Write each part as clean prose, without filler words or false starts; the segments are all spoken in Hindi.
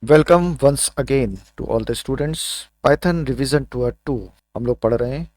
Welcome once again to all the students. Python revision tour 2 हम लोग पढ़ रहे हैं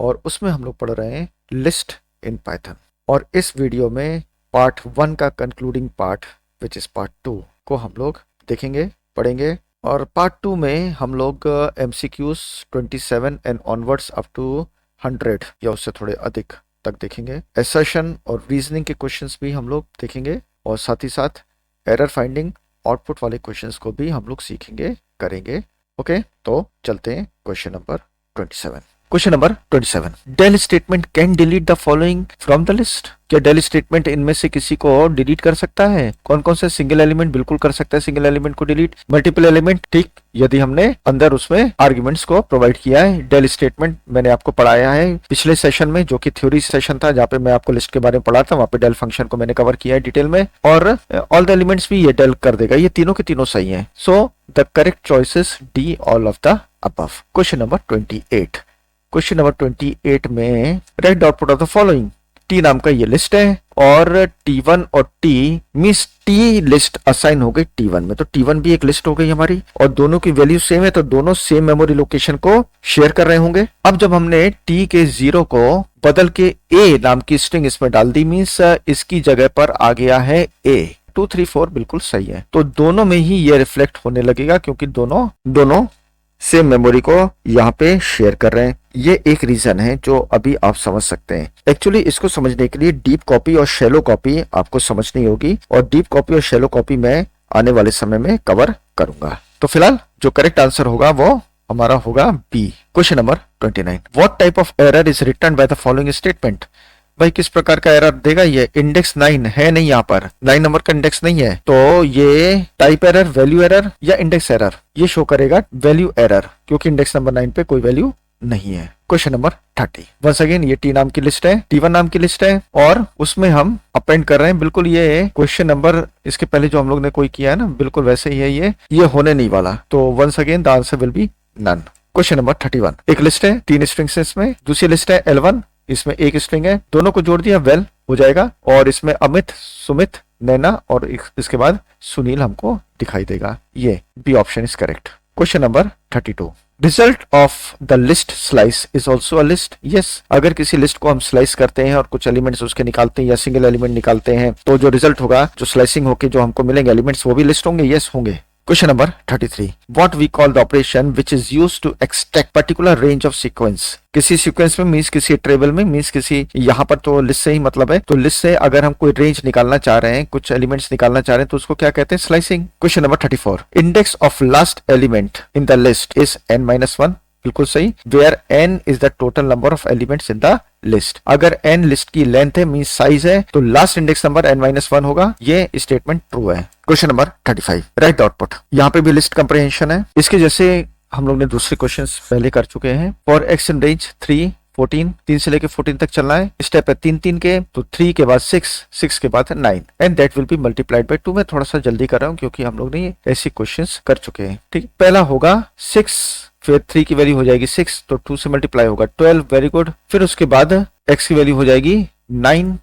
और उसमें हम लोग पढ़ रहे हैं लिस्ट इन पाइथन। और इस वीडियो में पार्ट 1 का concluding part which is part 2 को हम लोग देखेंगे, पढ़ेंगे। और पार्ट 2 में हम लोग MCQs 27 and onwards up to 100 या उससे थोड़े अधिक तक देखेंगे। असर्शन और रीजनिंग के क्वेश्चंस भी हम लोग देखेंगे और साथ ही साथ एरर फाइंडिंग, आउटपुट वाले क्वेश्चंस को भी हम लोग सीखेंगे, करेंगे। ओके, तो चलते हैं question number 27। Question number 27, del statement can delete the following from the list. क्या डेल स्टेटमेंट इनमें से किसी को डिलीट कर सकता है? कौन कौन से सिंगल एलिमेंट बिल्कुल कर सकता है सिंगल एलिमेंट को डिलीट, मल्टीपल एलिमेंट, ठीक, यदि हमने अंदर उसमें आर्ग्यूमेंट्स को प्रोवाइड किया है। डेल स्टेटमेंट मैंने आपको पढ़ाया है पिछले सेशन में, जो कि थ्योरी सेशन था, जहाँ पे मैं आपको लिस्ट के बारे में पढ़ा था। वहां पे डेल फंक्शन को मैंने कवर किया है डिटेल में, और ऑल द एलिमेंट्स भी ये डेल कर देगा। ये तीनों के तीनों सही है। So the correct choice is D, all of the above. Question number 28। Question number 28 में right the output of the following. T नाम का ये लिस्ट है और T1 और T means T list assign हो गई T1 में, तो T1 भी एक लिस्ट हो गई हमारी और दोनों की वैल्यू सेम है, तो दोनों सेम मेमोरी लोकेशन को शेयर कर रहे होंगे। अब जब हमने T के 0 को बदल के A नाम की स्ट्रिंग इसमें डाल दी, मींस इसकी जगह पर आ गया है A। 2, 3, 4 बिल्कुल सही है, तो दोनों में ही ये रिफ्लेक्ट होने लगेगा क्योंकि दोनों सेम मेमोरी को यहाँ पे शेयर कर रहे हैं। ये एक रीजन है जो अभी आप समझ सकते हैं। एक्चुअली इसको समझने के लिए डीप कॉपी और शैलो कॉपी आपको समझनी होगी, और डीप कॉपी और शैलो कॉपी मैं आने वाले समय में कवर करूंगा। तो फिलहाल जो करेक्ट आंसर होगा वो हमारा होगा B. Question number 29, what type of error is return by the following statement. भाई किस प्रकार का एरर देगा ये? इंडेक्स 9 है नहीं, यहाँ पर 9 नंबर का इंडेक्स नहीं है, तो ये टाइप एरर, वैल्यू एरर या इंडेक्स एरर, ये शो करेगा वैल्यू एरर, क्योंकि इंडेक्स नंबर 9 पे कोई वैल्यू नहीं है। क्वेश्चन नंबर 30, वंस अगेन ये टी नाम की लिस्ट है, T1 नाम की लिस्ट है, और उसमें हम अपेंड कर रहे हैं बिल्कुल ये क्वेश्चन नंबर इसके पहले जो हम लोग ने कोई किया है ना, बिल्कुल वैसे ही है। ये होने नहीं वाला, तो once again the answer will be none. Question number 31, एक लिस्ट है, 3 स्ट्रिंग्स इसमें, दूसरी लिस्ट है L1, इसमें एक स्ट्रिंग है, दोनों को जोड़ दिया वेल हो जाएगा, और इसमें अमित, सुमित, नैना और इसके बाद सुनील हमको दिखाई देगा। ये B option is correct. Question number 32, result of the list slice is also a list. Yes, अगर किसी लिस्ट को हम स्लाइस करते हैं और कुछ एलिमेंट्स उसके निकालते हैं या सिंगल एलिमेंट निकालते हैं, तो जो रिजल्ट होगा, जो स्लाइसिंग होकर जो हमको मिलेंगे एलिमेंट्स, वो भी लिस्ट होंगे। यस होंगे। Question number 33, what we call the operation which is used to extract particular range of sequence. किसी सीक्वेंस में मींस किसी टेबल में मींस किसी, यहाँ पर तो लिस्ट से ही मतलब है, तो लिस्ट से अगर हम कोई रेंज निकालना चाह रहे हैं, कुछ एलिमेंट्स निकालना चाह रहे हैं, तो उसको क्या कहते हैं? Slicing. Question number 34, index of last element in the list is n-1, बिल्कुल सही। Where n is the total number of elements in the list. अगर n लिस्ट की लेंथ है मींस साइज है, तो लास्ट इंडेक्स नंबर n-1 होगा। ये स्टेटमेंट ट्रू है। Question number 35, write the output. यहाँ पे भी लिस्ट कंप्रिहेंशन है, इसके जैसे हम लोग ने दूसरे क्वेश्चंस पहले कर चुके हैं। फॉर एक्स इन रेंज 3, 14, 3 से लेके 14 तक चलना है। स्टेप है 3 के, तो 3 के बाद 6 के बाद 9 and that will be multiplied by 2। मैं थोड़ा सा जल्दी कर रहा हूँ क्योंकि हम लोग ने ऐसे क्वेश्चंस कर चुके हैं। ठीक, पहला होगा 6, फिर 3 की वैल्यू हो जाएगी 6, तो 2 से मल्टीप्लाई होगा 12, वेरी गुड। फिर उसके बाद x की वैल्यू हो जाएगी 9,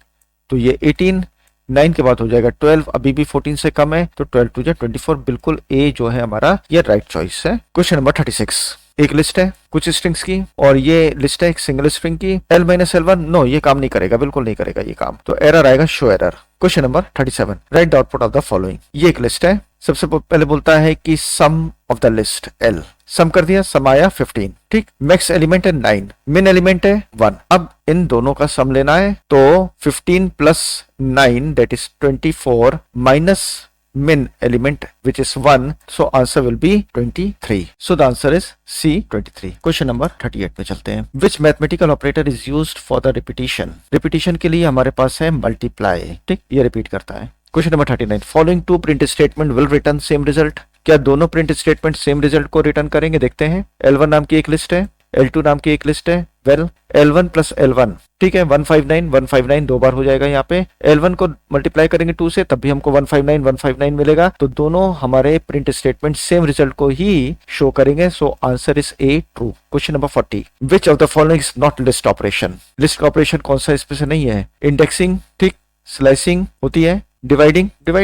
तो ये 18, 9 के बाद हो जाएगा 12, अभी भी 14 से कम है, तो 12 2 24, बिल्कुल ए जो है हमारा ये राइट चॉइस है। क्वेश्चन नंबर 36, एक लिस्ट है कुछ स्ट्रिंग्स की, और ये लिस्ट है एक सिंगल स्ट्रिंग की, L-L1, नो ये काम नहीं करेगा, बिल्कुल नहीं करेगा ये काम, तो एरर आएगा show error. Question number 37, right the output of the following. ये एक लिस्ट है, सबसे पहले बोलता है कि सम ऑफ द लिस्ट L, सम कर दिया, सम आया 15, ठीक। मैक्स एलिमेंट है 9, मिन एलिमेंट है 1। अब इन दोनों का सम लेना है, तो 15 plus 9 that is 24 minus min element which is 1, so answer will be 23. So the answer is C, 23. Question number 38 पे चलते हैं। Which mathematical operator is used for the repetition? repetition के लिए हमारे पास है multiply, ठीक, ये रिपीट करता है। Question number 39, following two print statement will return same result। क्या दोनों प्रिंट स्टेटमेंट सेम रिजल्ट को रिटर्न करेंगे? देखते हैं। L1 नाम की एक लिस्ट है, L2 नाम की एक लिस्ट है, वेल L1 प्लस L1, ठीक है, 159 दो बार हो जाएगा। यहाँ पे L1 को मल्टीप्लाई करेंगे 2 से, तब भी हमको 159 मिलेगा, तो दोनों हमारे प्रिंट स्टेटमेंट सेम रिजल्ट को ही शो करेंगे। सो answer is a, true. Question number 40, which of the following is not list operation. List का ऑपरेशन कौन सा इसमें से नहीं है? इंडेक्सिंग, ठीक, स्लाइसिंग होती है, डिवाइड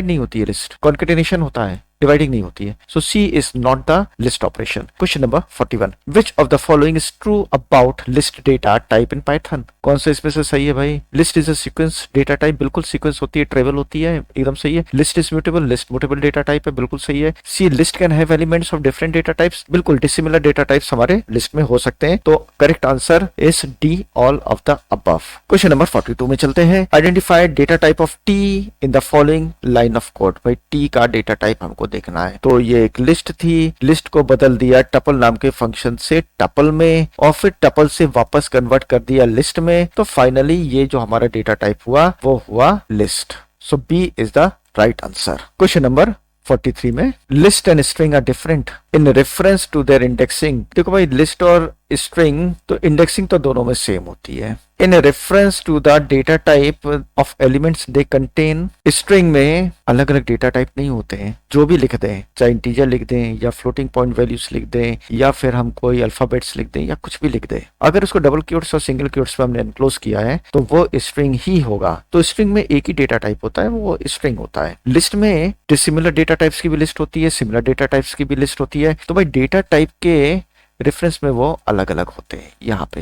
नहीं होती है लिस्ट, कॉन्केटेनेशन होता है, डिवाइडिंग नहीं होती है। So C is not the list operation. Question number 41, which of the following is true about list data type in Python? कौन सा इसमें से सही है भाई? List is a sequence data type, बिल्कुल सीक्वेंस होती है, ट्रेवल होती है, एकदम सही है। List is mutable, list mutable data type है, बिल्कुल सही है। C, list can have elements of different data types, बिल्कुल डिसिमिलर डेटा टाइप्स हमारे लिस्ट में हो सकते हैं। तो correct answer is D, all of the above. Question number 42 में चलते हैं। Identify data type of T in the following line of code. भाई टी का डेटा टाइप हमको देखना है। तो ये एक लिस्ट थी, लिस्ट को बदल दिया टपल नाम के फंक्शन से टपल में, और फिर टपल से वापस कन्वर्ट कर दिया लिस्ट में। तो फाइनली ये जो हमारा डेटा टाइप हुआ वो हुआ list. So B is the right answer. Question number 43 में, list and string are different in reference to their indexing. देखो भाई, लिस्ट और स्ट्रिंग तो इंडेक्सिंग तो दोनों में सेम होती है। In reference to the data type of elements they contain, string में अलग अलग डेटा टाइप नहीं होते हैं। जो भी लिख दें, चाहे इंटीजर लिख दें या फ्लोटिंग पॉइंट वैल्यूज लिख दें या फिर हम कोई अल्फाबेट्स लिख दें या कुछ भी लिख दें, अगर उसको डबल क्वोट्स और सिंगल क्वोट्स में हमने एनक्लोज किया है तो वो स्ट्रिंग ही होगा। तो स्ट्रिंग में एक ही डेटा टाइप होता है, वो स्ट्रिंग होता है। लिस्ट में डिसिमिलर डेटा टाइप्स की भी लिस्ट होती है, सिमिलर डेटा टाइप्स की भी लिस्ट होती है। तो भाई डेटा टाइप के रेफरेंस में वो अलग अलग होते हैं। यहाँ पे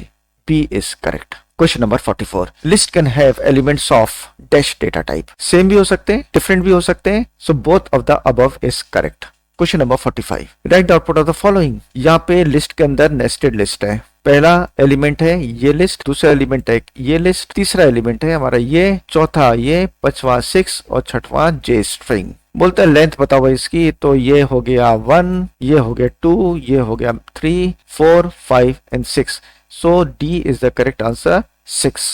B is correct. Question number 44, list can have elements of dash data type. Same भी हो सकते हैं, डिफरेंट भी हो सकते हैं। So both of the above is correct. Question number 45, write the output of the following. यहाँ पे लिस्ट के अंदर नेस्टेड लिस्ट है। पहला एलिमेंट है ये लिस्ट, दूसरा एलिमेंट है ये लिस्ट, तीसरा एलिमेंट है हमारा ये, चौथा ये, पांचवा 6 और छठवां जे स्ट्रिंग। बोलते हैं लेंथ बताओ भाई इसकी। तो ये हो गया 1, ये हो गया 2, ये हो गया 3, 4, 5 and 6। So D is the correct answer 6।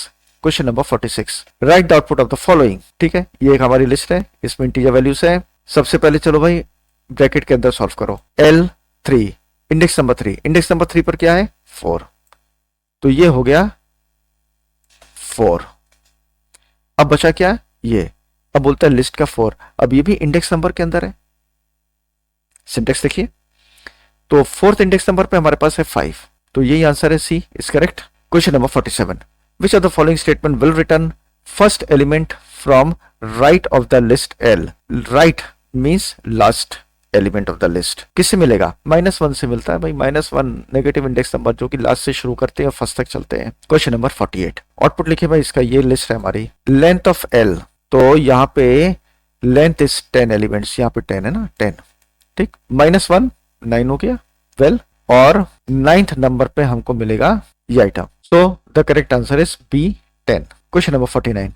Question number 46, right the output of the following. ठीक है, ये एक हमारी लिस्ट है, इसमें इंटीजर वैल्यूज है। सबसे पहले चलो भाई ब्रैकेट के अंदर सॉल्व करो। L3, index number 3, index number 3 पर क्या है 4, तो ये हो गया 4। अब बचा क्या ये, अब बोलता है लिस्ट का 4। अब ये भी इंडेक्स नंबर के अंदर है। सिंटेक्स देखिए, तो फोर्थ इंडेक्स नंबर पे हमारे पास है 5, तो यही आंसर है C is correct. Question number 47, which of the following statement will return first element from right of the list L। Right means last element of the list. किससे मिलेगा? -1 से मिलता है भाई। -1 नेगेटिव इंडेक्स नंबर जो कि लास्ट से शुरू करते हैं और फर्स्ट तक चलते हैं। क्वेश्चन नंबर 48, आउटपुट लिखिए भाई इसका। ये लिस्ट है हमारी, लेंथ ऑफ L। तो यहाँ पे लेंथ इज 10 एलिमेंट्स, यहाँ पे 10 है ना, 10। ठीक, -1 9 हो गया। वेल, और 9th नंबर पे हमको मिलेगा ये item. So the correct answer is B 10। Question number 49,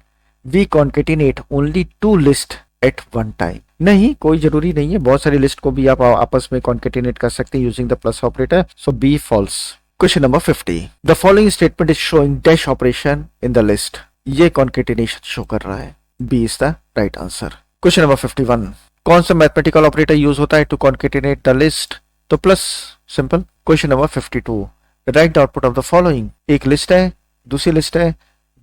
we concatenate only 2 list at one time. नहीं, कोई जरूरी नहीं है, बहुत सारी लिस्ट को भी आप आपस में कॉन्केटिनेट कर सकते हैं using the plus operator. So B false. Question number 50, the following statement is showing dash operation in the list. ये कॉन्केटिनेशन शो कर रहा है, B is the right answer. Question number 51, कौन सा मैथमेटिकल ऑपरेटर यूज होता है टू कॉन्केटिनेट द लिस्ट? तो plus, simple. Question number 52, write the output of the following. एक लिस्ट है, दूसरी लिस्ट है,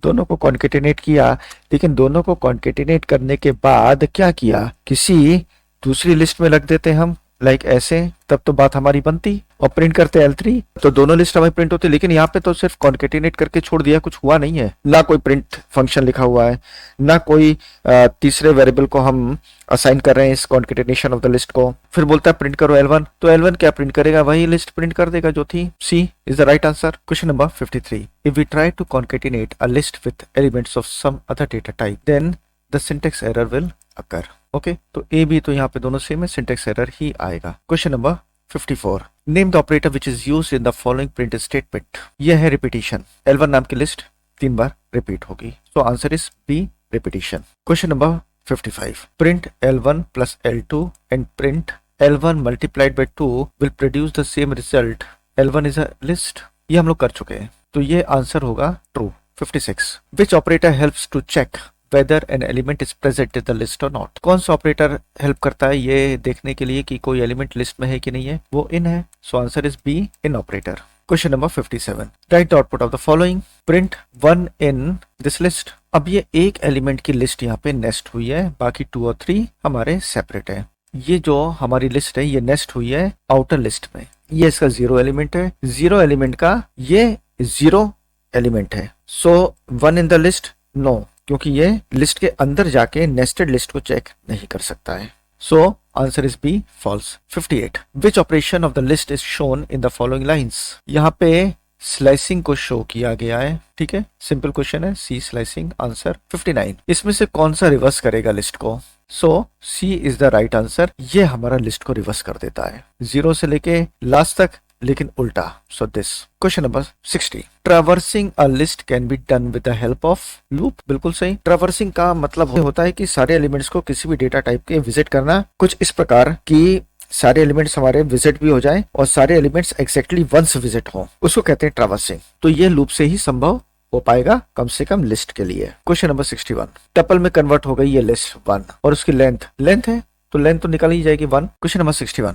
दोनों को कॉन्केटिनेट किया, लेकिन दोनों को कॉन्केटिनेट करने के बाद क्या किया, किसी दूसरी लिस्ट में रख देते हम, लाइक ऐसे, तब तो बात हमारी बनती। और प्रिंट करते L3 तो दोनों लिस्ट हमारी प्रिंट होती। लेकिन यहाँ पे तो सिर्फ कॉन्केटिनेट करके छोड़ दिया, कुछ हुआ नहीं है। ना कोई प्रिंट फंक्शन लिखा हुआ है, ना कोई तीसरे वेरिएबल को हम असाइन कर रहे हैं इस कॉन्केटिनेशन ऑफ द लिस्ट को। फिर बोलता है प्रिंट करो L1, तो L1 क्या प्रिंट करेगा? वही लिस्ट प्रिंट कर देगा जो थी। C is the right answer. Question number 53, if we try to concatenate a list with elements of some other data type then the syntax error will occur. Okay, तो ए बी तो यहाँ पे दोनों सेम है, सिंटेक्स एरर ही आएगा। Question number 54, name the operator which is used in the following print statement. यह है रिपीटिशन। L1 नाम की लिस्ट 3 बार रिपीट होगी, तो answer is B, repetition. Question number 55, print L1 plus L2 and print L1 multiplied by 2 will produce the same result. L1 is a list, ये हम लोग कर चुके हैं, तो ये आंसर होगा true. 56, which operator helps to check whether an element is present in the list or not। कौन सा ऑपरेटर हेल्प करता है ये देखने के लिए कि कोई एलिमेंट लिस्ट में है कि नहीं है? वो इन है, so answer is B, in operator. Question number 57, write the output of the following. Print 1 in this list. अब ये एक एलिमेंट की लिस्ट यहाँ पे नेस्ट हुई है, बाकी 2 और 3 हमारे सेपरेट है। ये जो हमारी लिस्ट है ये नेस्ट हुई है आउटर लिस्ट में। ये इसका 0 एलिमेंट है, 0 एलिमेंट का ये 0 एलिमेंट है। सो 1 इन द लिस्ट नो, क्योंकि ये लिस्ट के अंदर जाके नेस्टेड लिस्ट को चेक नहीं कर सकता है। So answer is B false. 58 which operation of the list is shown in the following lines. यहाँ पे स्लाइसिंग को शो किया गया है, ठीक है, सिंपल क्वेश्चन है, सी स्लाइसिंग आंसर। 59 इसमें से कौन सा रिवर्स करेगा लिस्ट को। सो C is the right answer. ये हमारा लिस्ट को रिवर्स कर देता है 0 से लेके लास्ट तक, लेकिन उल्टा। So this question number 60 traversing a list can be done with the help of loop. बिल्कुल सही। ट्रैवर्सिंग का मतलब होता है कि सारे एलिमेंट्स को किसी भी डेटा टाइप के विजिट करना, कुछ इस प्रकार की सारे एलिमेंट्स हमारे विजिट भी हो जाए और सारे एलिमेंट्स एक्जैक्टली वंस विजिट हो, उसको कहते हैं ट्रैवर्सिंग। तो ये लूप से ही संभव हो पाएगा, कम से कम लिस्ट के लिए। क्वेश्चन नंबर 61 टपल में कन्वर्ट हो गई ये लिस्ट 1 और उसकी लेंथ है तो लेंथ तो निकल ही जाएगी 1। क्वेश्चन नंबर 61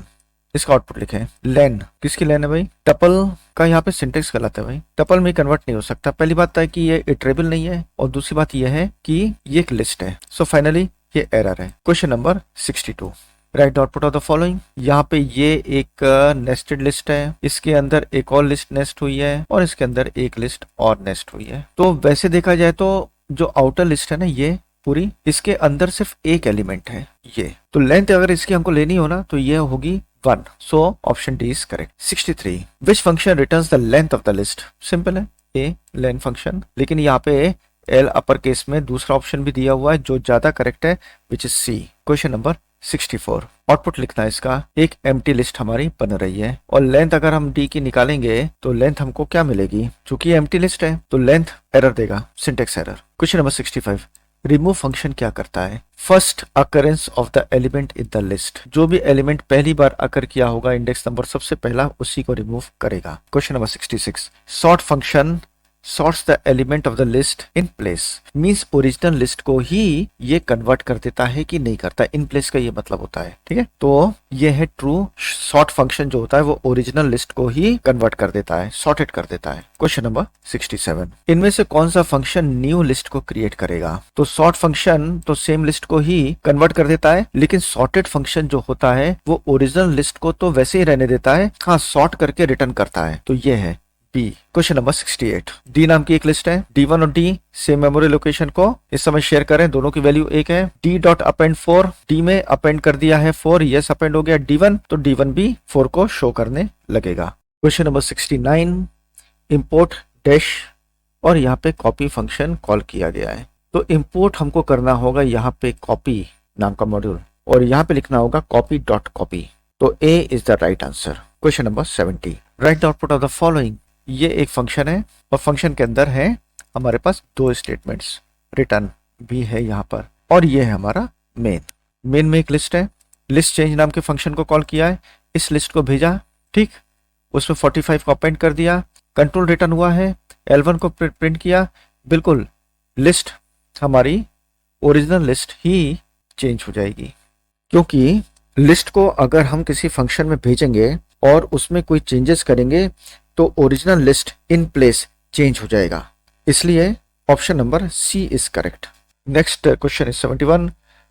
इसका आउटपुट लिखें। लेन किसकी लेन है भाई, टपल का। यहाँ पे सिंटेक्स गलत है भाई, टपल में कन्वर्ट नहीं हो सकता। पहली बात है कि ये इटरेबल नहीं है और दूसरी बात यह है कि ये एक लिस्ट है। सो फाइनली ये एरर है। Question number 62 right output of the following. यहाँ पे ये एक नेस्टेड लिस्ट है, इसके अंदर एक और लिस्ट नेस्ट हुई है और इसके अंदर एक लिस्ट और नेस्ट हुई है। तो वैसे देखा जाए तो जो आउटर लिस्ट है ना ये पूरी, इसके अंदर सिर्फ एक एलिमेंट है ये, तो लेंथ अगर इसकी हमको लेनी हो ना तो ये होगी 1। So option D is correct. 63 which function returns the length of the list. Simple है, ए लेन फंक्शन, लेकिन यहाँ पे एल अपर केस में दूसरा ऑप्शन भी दिया हुआ है जो ज्यादा करेक्ट है, which is C. Question number 64 output लिखना है इसका। एक एम्प्टी लिस्ट हमारी बन रही है और लेंथ अगर हम डी की निकालेंगे तो लेंथ हमको क्या मिलेगी, चूंकि एम्प्टी लिस्ट है तो लेंथ एरर देगा, syntax error. Question number 65 remove function क्या करता है। First occurrence of the element in the list, जो भी एलिमेंट पहली बार अकर किया होगा इंडेक्स नंबर सबसे पहला उसी को रिमूव करेगा। Question number 66 sort function sorts the element of the list in place means original list को ही ये कन्वर्ट कर देता है कि नहीं करता। इन प्लेस का ये मतलब होता है, ठीक है। तो ये है ट्रू। सॉर्ट फंक्शन जो होता है वो ओरिजिनल लिस्ट को ही कन्वर्ट कर देता है, सॉर्टेड कर देता है। क्वेश्चन नंबर 67 इनमें से कौन सा फंक्शन न्यू लिस्ट को क्रिएट करेगा। तो सॉर्ट फंक्शन तो सेम लिस्ट को ही कन्वर्ट कर देता है, लेकिन सॉर्टेड फंक्शन जो होता है वो ओरिजिनल लिस्ट को तो वैसे ही रहने देता है, हाँ सॉर्ट करके रिटर्न करता है। तो ये है बी। क्वेश्चन नंबर 68 डी नाम की एक लिस्ट है, D1 और D सेम मेमोरी लोकेशन को इस समय शेयर करें, दोनों की वैल्यू एक है। D डॉट अपेंड 4 D में अपेंड कर दिया है 4, यस अपेंड हो गया D1, तो D1 भी 4 को शो करने लगेगा। क्वेश्चन नंबर 69 इंपोर्ट डैश और यहाँ पे कॉपी फंक्शन कॉल किया गया है। तो इंपोर्ट हमको करना होगा यहाँ पे कॉपी नाम का मॉड्यूल और यहाँ पे लिखना होगा कॉपी डॉट कॉपी। तो A is the right answer. Question number 70 write the output of the following. ये एक फंक्शन है और फंक्शन के अंदर है हमारे पास दो स्टेटमेंट्स, रिटर्न भी है यहाँ पर और ये है हमारा मेन में एक लिस्ट है। लिस्ट चेंज नाम के फंक्शन को कॉल किया है, इस लिस्ट को भेजा, ठीक, उसमें 45 को अपेंड कर दिया, कंट्रोल रिटर्न हुआ है, L1 को प्रिंट किया, बिल्कुल लिस्ट हमारी ओरिजिनल लिस्ट ही चेंज हो जाएगी, क्योंकि लिस्ट को अगर हम किसी फंक्शन में भेजेंगे और उसमें कोई चेंजेस करेंगे तो original list in place change हो जाएगा, इसलिए option number C is correct. Next question is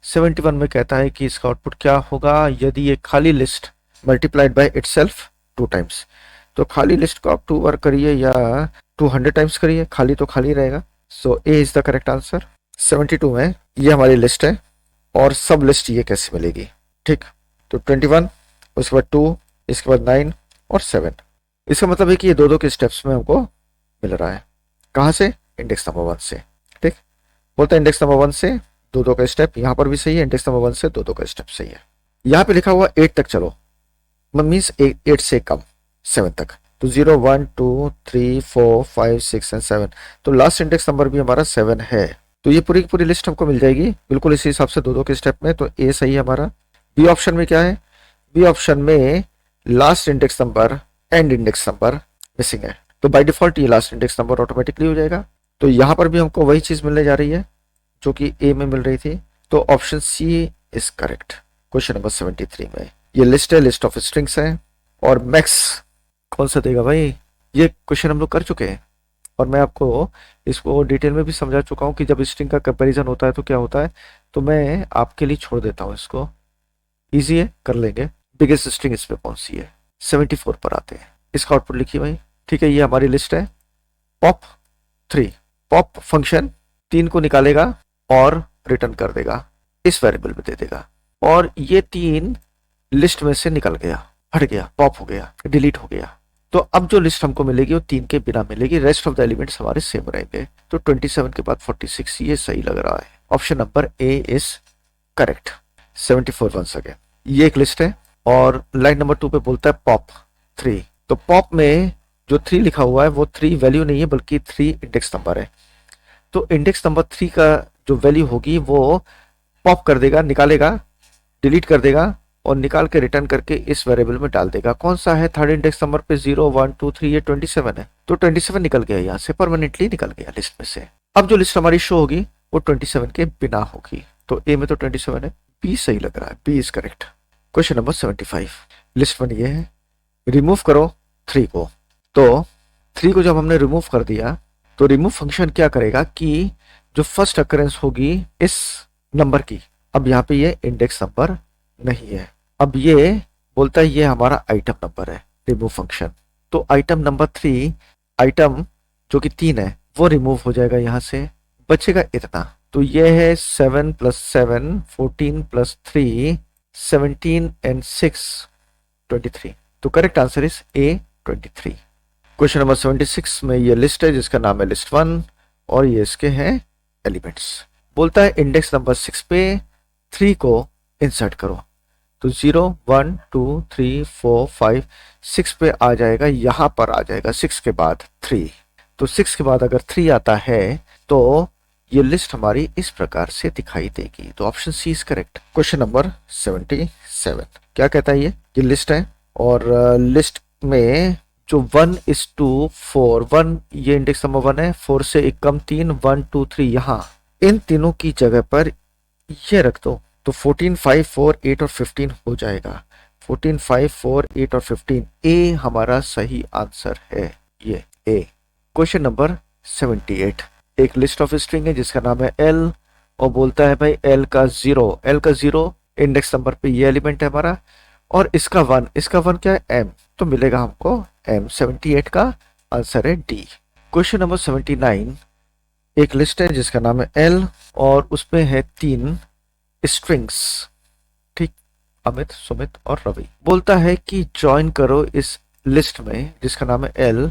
71 में कहता है कि इसका आउटपुट क्या होगा यदि ये खाली list multiplied by itself 2 times. तो खाली लिस्ट को आप 2 बार करिए या 200 टाइम्स करिए, खाली तो खाली रहेगा। सो A is the correct answer. 72 में ये हमारी लिस्ट है और सब लिस्ट ये कैसे मिलेगी, ठीक। तो 21, उसके बाद 2, इसके बाद 9 और 7। इसका मतलब है कि ये दो के स्टेप्स में हमको मिल रहा है। कहाँ से, इंडेक्स नंबर 1 से, ठीक। बोलते हैं इंडेक्स नंबर 1 से दो का स्टेप, यहाँ पर भी सही है, इंडेक्स नंबर 1 से दो का स्टेप सही है। यहाँ पे लिखा हुआ 8 तक चलो, मीन्स 8 से कम 7 तक, तो 0 1 2 3 4 5 6 एंड 7, तो लास्ट इंडेक्स नंबर भी हमारा 7 है। तो ये पूरी की पूरी लिस्ट हमको मिल जाएगी बिल्कुल इसी हिसाब से दो के स्टेप में। तो ए सही है हमारा। बी ऑप्शन में क्या है, बी ऑप्शन में last index number and index number missing है, तो बाय डिफॉल्ट ये लास्ट इंडेक्स नंबर ऑटोमेटिकली हो जाएगा। तो यहाँ पर भी हमको वही चीज मिलने जा रही है जो कि ए में मिल रही थी, तो option C is correct. Question number 73 में ये लिस्ट है, लिस्ट ऑफ स्ट्रिंग्स है और मैक्स कौन सा देगा भाई, ये क्वेश्चन हम लोग कर चुके हैं और मैं आपको इसको डिटेल में भी समझा चुका हूँ कि जब स्ट्रिंग का कंपैरिजन होता है तो क्या होता है, तो मैं आपके लिए छोड़ देता हूँ इसको, इजी है कर लेंगे। बिगेस्ट स्ट्रिंग इस पे कौन सी है, 74 पर आते हैं। इसका आउटपुट लिखिए भाई, ठीक है। ये हमारी लिस्ट है पॉप 3, पॉप फंक्शन 3 को निकालेगा और रिटर्न कर देगा, इस वेरिएबल में दे देगा। और ये 3 लिस्ट में से निकल गया, हट गया, पॉप हो गया, डिलीट हो गया। तो अब जो लिस्ट हमको मिलेगी वो 3 के बिना मिलेगी, रेस्ट ऑफ द एलिमेंट्स हमारे सेम रहेंगे। तो 27 के बाद 46, ये सही लग रहा है। Option number A is correct. 74 once again. ये एक लिस्ट है और लाइन नंबर 2 पे बोलता है पॉप 3। तो पॉप में जो 3 लिखा हुआ है वो 3 वैल्यू नहीं है बल्कि 3 इंडेक्स नंबर है। तो इंडेक्स नंबर 3 का जो वैल्यू होगी वो पॉप कर देगा, निकालेगा, डिलीट कर देगा और निकाल के रिटर्न करके इस वेरिएबल में डाल देगा। कौन सा है? थर्ड इंडेक्स नंबर पे 0 1 2 3, ये 27 है। तो 27 निकल गया, यहाँ से परमानेंटली निकल गया लिस्ट में से। अब जो लिस्ट हमारी शो होगी वो 27 के बिना होगी। तो ए में तो 27 है, बी सही लग रहा है, B is correct. Question number 75, list 1 ये है, रिमूव करो 3 को। तो 3 को जब हमने रिमूव कर दिया तो रिमूव फंक्शन क्या करेगा कि जो फर्स्ट अकरेंस होगी इस नंबर की, अब यहाँ पे ये इंडेक्स नंबर नहीं है, अब ये बोलता है ये हमारा आइटम नंबर है, रिमूव फंक्शन। तो आइटम नंबर 3, आइटम जो कि 3 है वो रिमूव हो जाएगा, यहाँ से बचेगा इतना। तो ये है 7 + 7 14 + 3 17 एंड 6 23। तो correct answer is a 23। Question number 76 में ये लिस्ट है जिसका नाम है लिस्ट 1 और ये इसके हैं एलिमेंट्स। बोलता है इंडेक्स नंबर 6 पे 3 को इंसर्ट करो। तो 0 1 2 3 4 5 6 पे आ जाएगा, यहां पर आ जाएगा 6 के बाद 3। तो 6 के बाद अगर 3 आता है तो ये लिस्ट हमारी इस प्रकार से दिखाई देगी। तो option C is correct. Question number 77 क्या कहता है? ये लिस्ट है और लिस्ट में जो 1:4, 1 ये इंडेक्स नंबर 1 है, 4 से एक कम 3, 1 2 3 यहाँ इन तीनों की जगह पर ये रख दो। तो 14 5 4 8 और 15 हो जाएगा। 14 5 4 8 और 15, ए हमारा सही आंसर है, ये ए। क्वेश्चन नंबर 78, एक लिस्ट ऑफ स्ट्रिंग है जिसका नाम है एल और बोलता है भाई एल का 0 इंडेक्स नंबर पे ये एलिमेंट है हमारा और इसका 1 क्या है? एम। तो मिलेगा हमको एम। 78 का आंसर है डी। क्वेश्चन नंबर 79, एक लिस्ट है जिसका नाम है एल और उसमें है 3 स्ट्रिंग्स, ठीक, अमित, सुमित और रवि। बोलता है कि ज्वाइन करो इस लिस्ट में जिसका नाम है एल,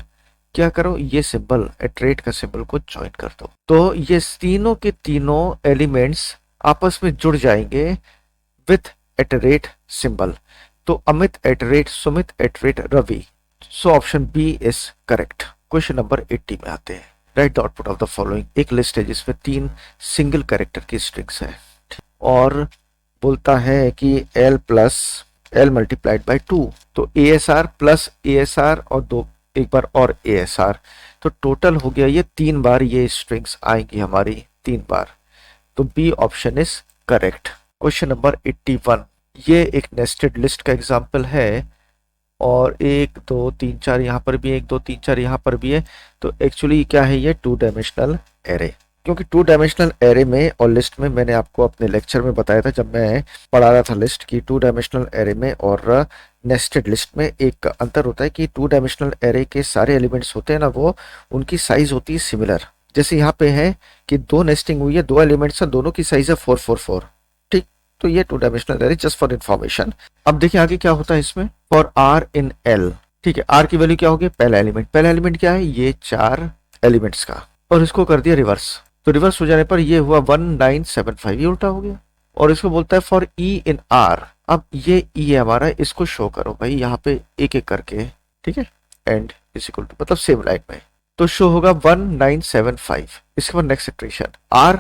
क्या करो? ये सिंबल एटरेट का सिंबल को ज्वाइन कर दो। तो ये तीनों के तीनों एलिमेंट्स आपस में जुड़ जाएंगे विथ एटरेट सिंबल। तो Amit at the rate Sumit at the rate Ravi. So option B is correct. Question number 80 में आते हैं। Write the output of the following. एक लिस्ट है जिसमें 3 सिंगल कैरेक्टर की स्ट्रिंग्स है और बोलता है कि L plus L multiplied by 2। तो A S R plus A S R और एक बार और ए एस आर। तो टोटल हो गया ये 3 बार ये स्ट्रिंग्स आएंगी हमारी 3 बार। तो B option is correct. Question number 81, ये एक नेस्टेड लिस्ट का एग्जाम्पल है और 1 2 3 4 यहाँ पर भी है, 1 2 3 4 यहाँ पर भी है। तो एक्चुअली क्या है ये? 2 डायमेंशनल एरे। क्योंकि 2 डायमेंशनल एरे में और लिस्ट में मैंने आपको अपने लेक्चर में बताया था जब मैं पढ़ा रहा था लिस्ट की, 2 डायमेंशनल एरे में और नेस्टेड लिस्ट में एक अंतर होता है कि 2 डायमेंशनल एरे के सारे एलिमेंट्स होते हैं ना, वो उनकी साइज होती है सिमिलर। जैसे यहाँ पे है कि 2 नेस्टिंग हुई है, 2 एलिमेंट्स हैं, दोनों की साइज है 4 4 4, ठीक। तो ये 2 dimensional array, just for information. अब देखिए आगे क्या होता है इसमें। फॉर आर इन एल, ठीक है, आर की वैल्यू क्या होगी? पहला एलिमेंट क्या है? ये 4 एलिमेंट्स का, और इसको कर दिया रिवर्स। तो रिवर्स हो जाने पर ये हुआ 1975, ये उल्टा हो गया। और इसको बोलता है फॉर ई इन आर। अब ये ई है हमारा, इसको शो करो भाई यहाँ पे एक एक करके, ठीक है, एंड इज इक्वल टू, मतलब सेम लाइन में। तो शो होगा 1975। इसके बाद नेक्स्ट इटरेशन, आर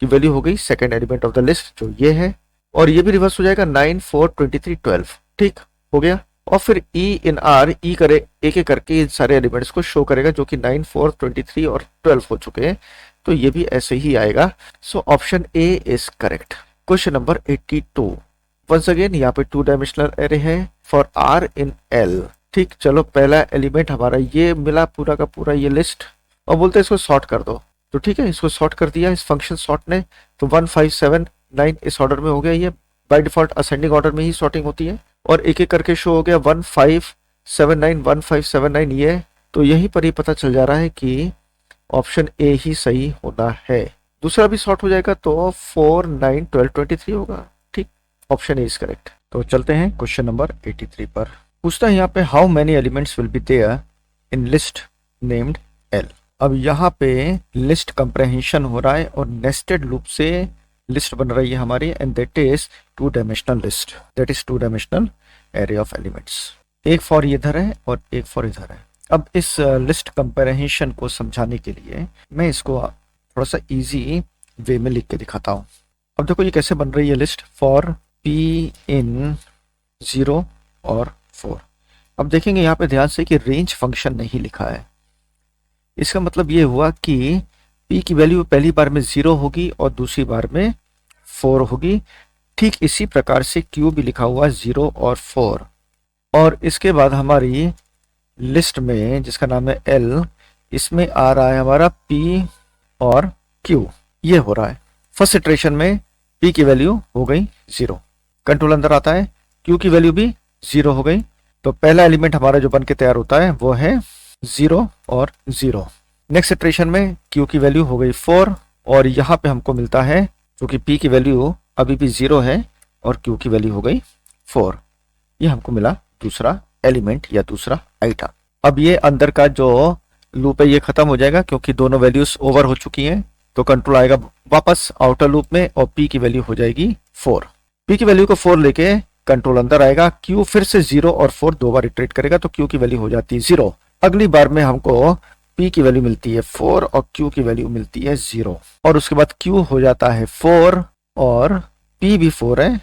की वैल्यू हो गई second element of the list जो ये है, और ये भी रिवर्स हो जाएगा 9 4 23 12, ठीक हो गया। और फिर ई इन आर, ई करे एक एक करके इन सारे एलिमेंट्स को शो करेगा जो कि 9 4 23 और 12 हो चुके हैं। तो ये भी ऐसे ही आएगा। So option A is correct. Question number 82, once again यहाँ पे 2 डायमेंशनल एरे है फॉर आर इन एल, ठीक। चलो पहला एलिमेंट हमारा ये मिला पूरा का पूरा ये लिस्ट, और बोलते हैं इसको सॉर्ट कर दो। तो ठीक है, इसको सॉर्ट कर दिया इस फंक्शन सॉर्ट ने। तो 1 5 7 9 इस ऑर्डर में हो गया। ये बाय डिफॉल्ट असेंडिंग ऑर्डर में ही सॉर्टिंग होती है, और एक एक करके शो हो गया 1 5 7 9 1 5 7 9 ये। तो यहीं पर ही पता चल जा रहा है कि ऑप्शन ए ही सही होना है। दूसरा भी सॉर्ट हो जाएगा तो 4 9 12 23 होगा, ठीक। Option A is correct. तो चलते हैं क्वेश्चन नंबर 83 पर। पूछता है यहाँ पे how many elements will be there in list named L. अब यहाँ पे लिस्ट कंप्रेहेंशन हो रहा है और नेस्टेड लूप से लिस्ट बन रही है हमारी, and that is 2 dimensional list, that is 2 dimensional array of elements. एक फॉर इधर है और एक फॉर इधर है। अब इस लिस्ट कंपैरिजन को समझाने के लिए मैं इसको थोड़ा सा इजी वे में लिख के दिखाता हूँ। अब देखो ये कैसे बन रही है लिस्ट फॉर p इन 0 और 4। अब देखेंगे यहाँ पे ध्यान से कि रेंज फंक्शन नहीं लिखा है। इसका मतलब ये हुआ कि p की वैल्यू पहली बार में 0 होगी और दूसरी बार में 4 होगी। ठीक इसी प्रकार से q भी लिखा हुआ है 0 और 4। और इसके बाद हमारी लिस्ट में जिसका नाम है L, इसमें आ रहा है हमारा P और Q। ये हो रहा है फर्स्ट इटरेशन में P की वैल्यू हो गई 0, कंट्रोल अंदर आता है, Q की वैल्यू भी 0 हो गई। तो पहला एलिमेंट हमारा जो बन के तैयार होता है वो है 0 और 0। नेक्स्ट इटरेशन में Q की वैल्यू हो गई 4 और यहाँ पे हमको मिलता है क्योंकि P की वैल्यू अभी भी 0 है और Q की वैल्यू हो गई 4। ये हमको मिला दूसरा एलिमेंट या दूसरा आइटम। अब ये अंदर का जो लूप है ये खत्म हो जाएगा क्योंकि दोनों वैल्यूज ओवर हो चुकी हैं। तो कंट्रोल आएगा वापस आउटर लूप में और P की वैल्यू हो जाएगी 4। P की वैल्यू को 4 लेके कंट्रोल अंदर आएगा, Q फिर से 0 और 4 दो बार इटरेट करेगा तो Q की वैल्यू हो जाती है 0। अगली बार में हमको P की वैल्यू मिलती है 4 और Q की वैल्यू मिलती है 0 और उसके बाद Q हो जाता है 4 और P भी 4 है,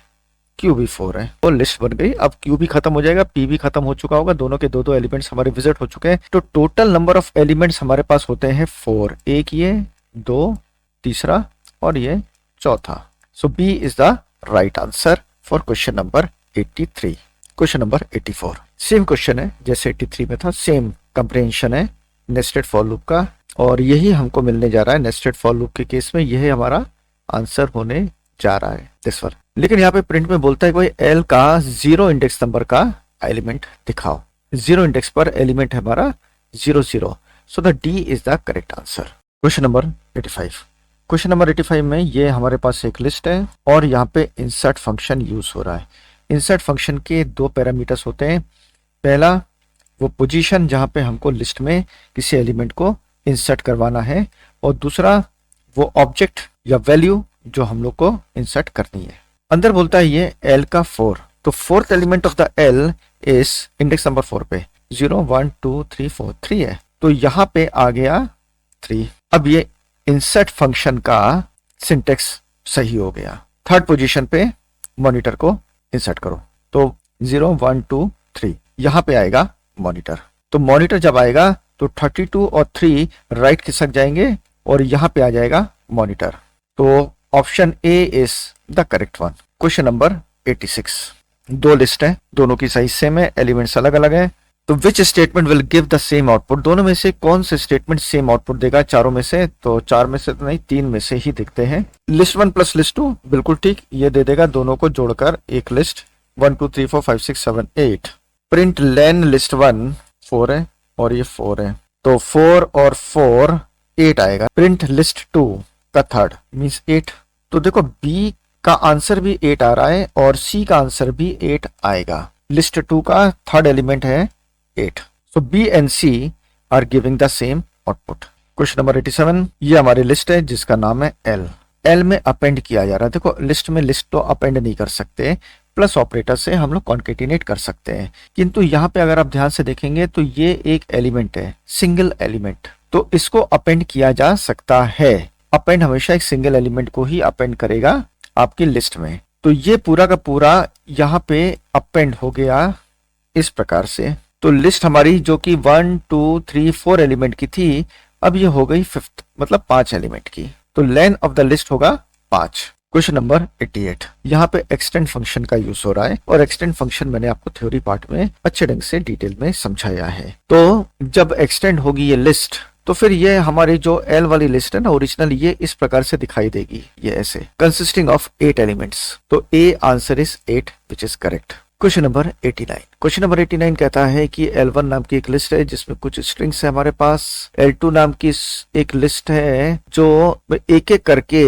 Q भी 4 है और लिस्ट बन गई। अब Q भी खत्म हो जाएगा, P भी खत्म हो चुका होगा, दोनों के दो एलिमेंट्स हमारे विजिट हो चुके हैं। तो टोटल नंबर ऑफ एलिमेंट्स हमारे पास होते हैं 4, एक ये, 2, तीसरा और ये चौथा। सो B is the right answer for question number 83। Question number 84 same question है जैसे 83 में था, सेम कंप्रेहेंशन है नेस्टेड फॉर लूप का और यही हमको मिलने जा रहा है नेस्टेड फॉर लूप के केस में। यही हमारा आंसर होने जा रहा है दिस वन। लेकिन यहाँ पे प्रिंट में बोलता है कोई L का 0 इंडेक्स नंबर का एलिमेंट दिखाओ। 0 इंडेक्स पर एलिमेंट है हमारा 0 0। So the D is the correct answer. Question number 85। Question number 85 में ये हमारे पास एक लिस्ट है और यहाँ पे इंसर्ट फंक्शन यूज हो रहा है। इंसर्ट फंक्शन के 2 पैरामीटर्स होते हैं। पहला वो पोजीशन जहाँ पे हमको लिस्ट में किसी एलिमेंट को इंसर्ट करवाना है और दूसरा वो ऑब्जेक्ट या वैल्यू जो हम लोग को इंसर्ट करनी है। अंदर बोलता है ये L का 4, तो fourth element of the L is index number 4 पे 0 1 2 3 4 3 है, तो यहाँ पे आ गया 3। अब ये इंसर्ट फंक्शन का सिंटेक्स सही हो गया। थर्ड पोजीशन पे मॉनिटर को इंसर्ट करो, तो 0 1 2 3 यहाँ पे आएगा मॉनिटर। तो मॉनिटर जब आएगा तो 32 और 3 राइट खिसक जाएंगे और यहाँ पे आ जाएगा मॉनिटर। तो option A is the correct one. Question number 86। दो लिस्ट है, दोनों की साइज सेम है, एलिमेंट्स अलग अलग है। तो which statement will give the same output, दोनों में से कौन से स्टेटमेंट सेम आउटपुट देगा चारों में से? तो 4 में से तो नहीं, 3 में से ही देखते हैं। लिस्ट 1 प्लस लिस्ट 2 बिल्कुल ठीक, ये दे देगा दोनों को जोड़कर एक लिस्ट 1 2 3 4 5 6 7 8। प्रिंट लेन लिस्ट 1 4 है और ये 4 है, तो 4 और 4 8 आएगा। प्रिंट लिस्ट 2 का थर्ड मीन्स 8। तो देखो B का आंसर भी 8 आ रहा है और C का आंसर भी 8 आएगा। लिस्ट 2 का थर्ड एलिमेंट है 8। So B and C are giving the same output. Question number 87। ये हमारी लिस्ट है जिसका नाम है L। L में अपेंड किया जा रहा है। देखो लिस्ट में लिस्ट तो अपेंड नहीं कर सकते, प्लस ऑपरेटर से हम लोग कॉन्केटिनेट कर सकते हैं, किंतु यहाँ पे अगर आप ध्यान से देखेंगे तो ये एक एलिमेंट है, सिंगल एलिमेंट, तो इसको अपेंड किया जा सकता है। अपेंड हमेशा एक सिंगल एलिमेंट को ही अपेंड करेगा आपकी लिस्ट में। तो ये पूरा का पूरा यहाँ पे अपेंड हो गया इस प्रकार से। तो लिस्ट हमारी जो कि 1 2 3 4 एलिमेंट की थी, अब ये हो गई 5th, मतलब 5 एलिमेंट की। तो लेंथ ऑफ द लिस्ट होगा 5। Question number 88। यहाँ पे एक्सटेंड फंक्शन का यूज हो रहा है और एक्सटेंड फंक्शन मैंने आपको थ्योरी पार्ट में अच्छे ढंग से डिटेल में समझाया है। तो जब एक्सटेंड होगी ये लिस्ट, तो फिर ये हमारी जो L वाली लिस्ट है ना ओरिजिनल, ये इस प्रकार से दिखाई देगी, ये ऐसे कंसिस्टिंग ऑफ 8 एलिमेंट्स। तो A answer is 8 which is correct. Question number 89। Question number 89 कहता है कि L1 नाम की एक लिस्ट है जिसमें कुछ स्ट्रिंग्स है हमारे पास। L2 नाम की एक लिस्ट है जो एक एक करके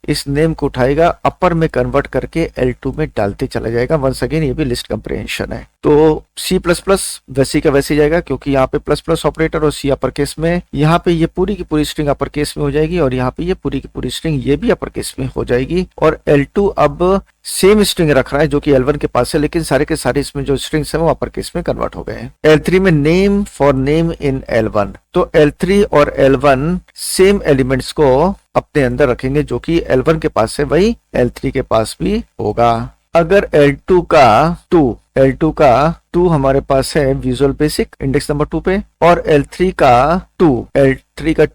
इस नेम को उठाएगा, अपर में कन्वर्ट करके L2 में डालते चला जाएगा। वंस अगेन ये भी लिस्ट कंप्रीहेंशन है। तो C++ वैसी का वैसे जाएगा, क्योंकि यहाँ पे प्लस प्लस ऑपरेटर और C अपर केस में, यहाँ पे ये पूरी की पूरी स्ट्रिंग अपर केस में हो जाएगी और यहाँ पे ये पूरी की पूरी स्ट्रिंग ये भी अपर केस में हो जाएगी। और L2 अब सेम स्ट्रिंग रख रहा है जो कि L1 के पास है, लेकिन सारे के सारे इसमें जो स्ट्रिंग्स है वो अपर केस में कन्वर्ट हो गए हैं। L3 में name for name in L1, तो L3 और L1 सेम एलिमेंट्स को अपने अंदर रखेंगे, जो कि L1 के पास है वही L3 के पास भी होगा। अगर L2 का 2 हमारे पास है विजुअल बेसिक इंडेक्स नंबर 2 पे, और L3 का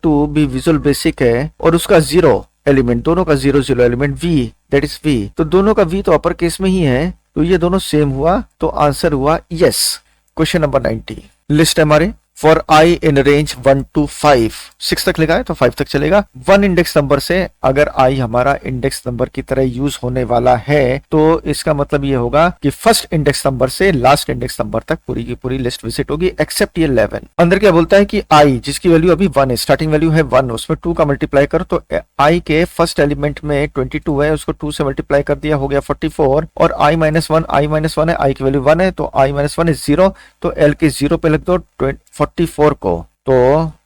2 भी विजुअल बेसिक है और उसका 0 एलिमेंट, दोनों का 0 element V, that is V, तो दोनों का V तो अपर केस में ही है, तो ये दोनों सेम हुआ, तो आंसर हुआ यस। क्वेश्चन नंबर 90, लिस्ट है हमारे for I in range 1 to 5, 6 तक लिखा है तो 5 तक चलेगा। 1 इंडेक्स नंबर से अगर आई हमारा इंडेक्स नंबर की तरह यूज होने वाला है, तो इसका मतलब ये होगा कि फर्स्ट इंडेक्स नंबर से लास्ट इंडेक्स नंबर तक पूरी की पूरी लिस्ट विजिट होगी, एक्सेप्ट ये 11। अंदर क्या बोलता है कि आई जिसकी वैल्यू अभी 1 है, स्टार्टिंग वैल्यू है 1, उसमें 2 का मल्टीप्लाई करो, तो आई के फर्स्ट एलिमेंट में 22 है, उसको 2 से मल्टीप्लाई कर दिया, हो गया 44, और आई माइनस वन है, आई की वैल्यू 1 है, तो आई माइनस वन इज 0, तो एल के 0 पे लग दो 44 को, तो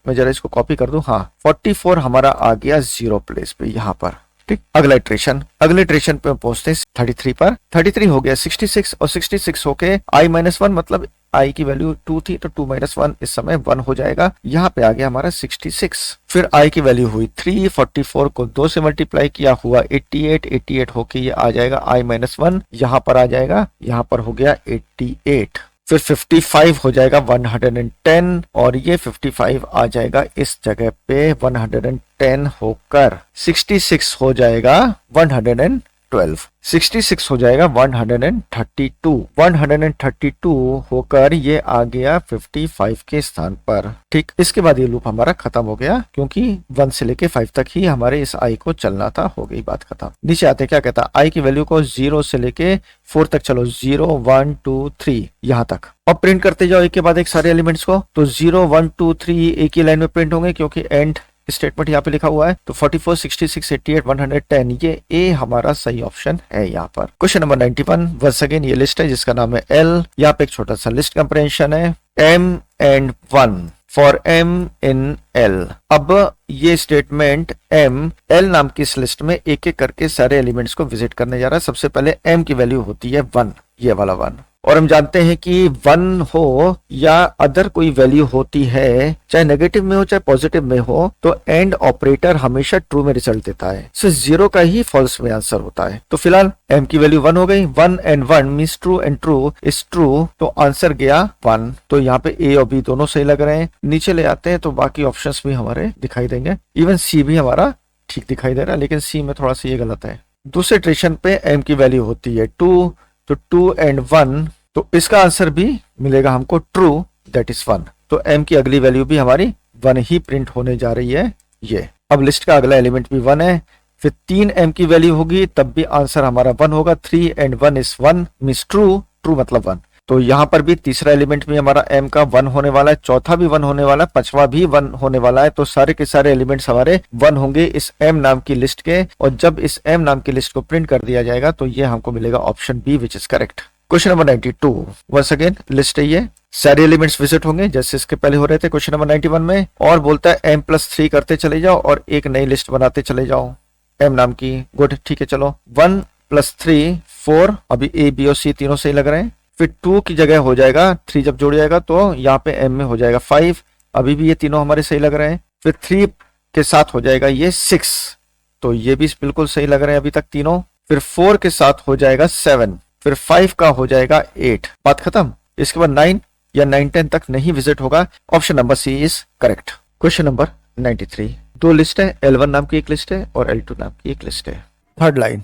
मैं जरा इसको कॉपी कर दूं, हाँ 44 हमारा आ गया 0 प्लेस पे यहाँ पर। ठीक, अगले इटरेशन पे पहुंचते हैं 33 पर। 33 हो गया 66, और 66 होके आई माइनस वन, मतलब आई की वैल्यू 2 थी, तो 2 माइनस 1 इस समय 1 हो जाएगा, यहाँ पे आ गया हमारा 66। फिर आई की वैल्यू हुई 3, 44 को 2 से मल्टीप्लाई किया हुआ 88 होके ये आ जाएगा आई माइनस 1, यहाँ पर आ जाएगा, यहाँ पर हो गया 88। फिर 55 हो जाएगा 110, और ये 55 आ जाएगा इस जगह पे 110 होकर 66 हो जाएगा 112, 66 हो जाएगा 132 होकर ये आ गया 55 के स्थान पर। ठीक, इसके बाद ये लूप हमारा खत्म हो गया, क्योंकि 1 से लेके 5 तक ही हमारे इस आई को चलना था, हो गई बात खत्म। नीचे आते क्या कहता, आई की वैल्यू को 0 से लेके 4 तक चलो, 0 1 2 3 यहाँ तक, और प्रिंट करते जाओ एक के बाद एक सारे एलिमेंट्स को, तो 0 1 2 3 एक ही लाइन में प्रिंट होंगे, क्योंकि एंड स्टेटमेंट यहाँ पे लिखा हुआ है, तो 44 66 88 110 ये ए हमारा सही ऑप्शन है यहाँ पर। क्वेश्चन नंबर 91, वंस अगेन ये लिस्ट है जिसका नाम है एल। यहाँ पे एक छोटा सा लिस्ट कंप्रेहेंशन है, m and 1 for m in L। अब ये स्टेटमेंट m L नाम की इस लिस्ट में एक एक करके सारे एलिमेंट्स को विजिट करने जा रहा है। सबसे पहले m की वैल्यू होती है 1, ये वाला 1, और हम जानते हैं कि 1 हो या अदर कोई वैल्यू होती है, चाहे नेगेटिव में हो चाहे पॉजिटिव में हो, तो एंड ऑपरेटर हमेशा ट्रू में रिजल्ट देता है, सो 0 का ही फॉल्स में आंसर होता है। तो फिलहाल m की वैल्यू 1 हो गई, 1 and 1 means true and true is true, तो आंसर गया 1। तो यहाँ पे a और b दोनों सही लग रहे हैं। नीचे ले आते हैं तो बाकी ऑप्शंस भी हमारे दिखाई देंगे, इवन c भी हमारा ठीक दिखाई दे रहा है, लेकिन c में थोड़ा सा ये गलत है। दूसरे इटरेशन पे m की वैल्यू होती है 2, तो 2 and 1, तो इसका आंसर भी मिलेगा हमको ट्रू, दैट इज 1। तो m की अगली वैल्यू भी हमारी 1 ही प्रिंट होने जा रही है ये। अब लिस्ट का अगला एलिमेंट भी 1 है, फिर 3 m की वैल्यू होगी तब भी आंसर हमारा 1 होगा, 3 and 1 is 1 means true, true मतलब 1। तो यहाँ पर भी तीसरा एलिमेंट भी हमारा m का 1 होने वाला है, चौथा भी 1 होने वाला है, पांचवा भी 1 होने वाला है, तो सारे के सारे एलिमेंट्स हमारे 1 होंगे इस m नाम की लिस्ट के, और जब इस m नाम की लिस्ट को प्रिंट कर दिया जाएगा तो ये हमको मिलेगा option B which is correct. Question number 92, once again list है ये, सारे एलिमेंट्स विजिट होंगे जैसे इसके पहले हो रहे थे क्वेश्चन नंबर 91 में, और बोलता है m+3 करते चले जाओ और एक नई लिस्ट बनाते चले जाओ m नाम की। गुड, ठीक है, चलो 1 + 3 4, अभी a b और c तीनों सही लग रहे हैं। फिर 2 की जगह हो जाएगा 3, जब जोड़ जाएगा तो यहाँ पे m में हो जाएगा 5, अभी भी ये तीनों हमारे सही लग रहे हैं। फिर 3 के साथ हो जाएगा ये 6, तो ये भी बिल्कुल सही लग रहे हैं अभी तक तीनों। फिर 4 के साथ हो जाएगा 7, फिर 5 का हो जाएगा 8, बात खत्म। इसके बाद 9 या 9 10 तक नहीं विजिट होगा, option number C is correct. Question number 93, दो लिस्ट है, L1 नाम की एक लिस्ट है और L2 नाम की एक लिस्ट है। Third line,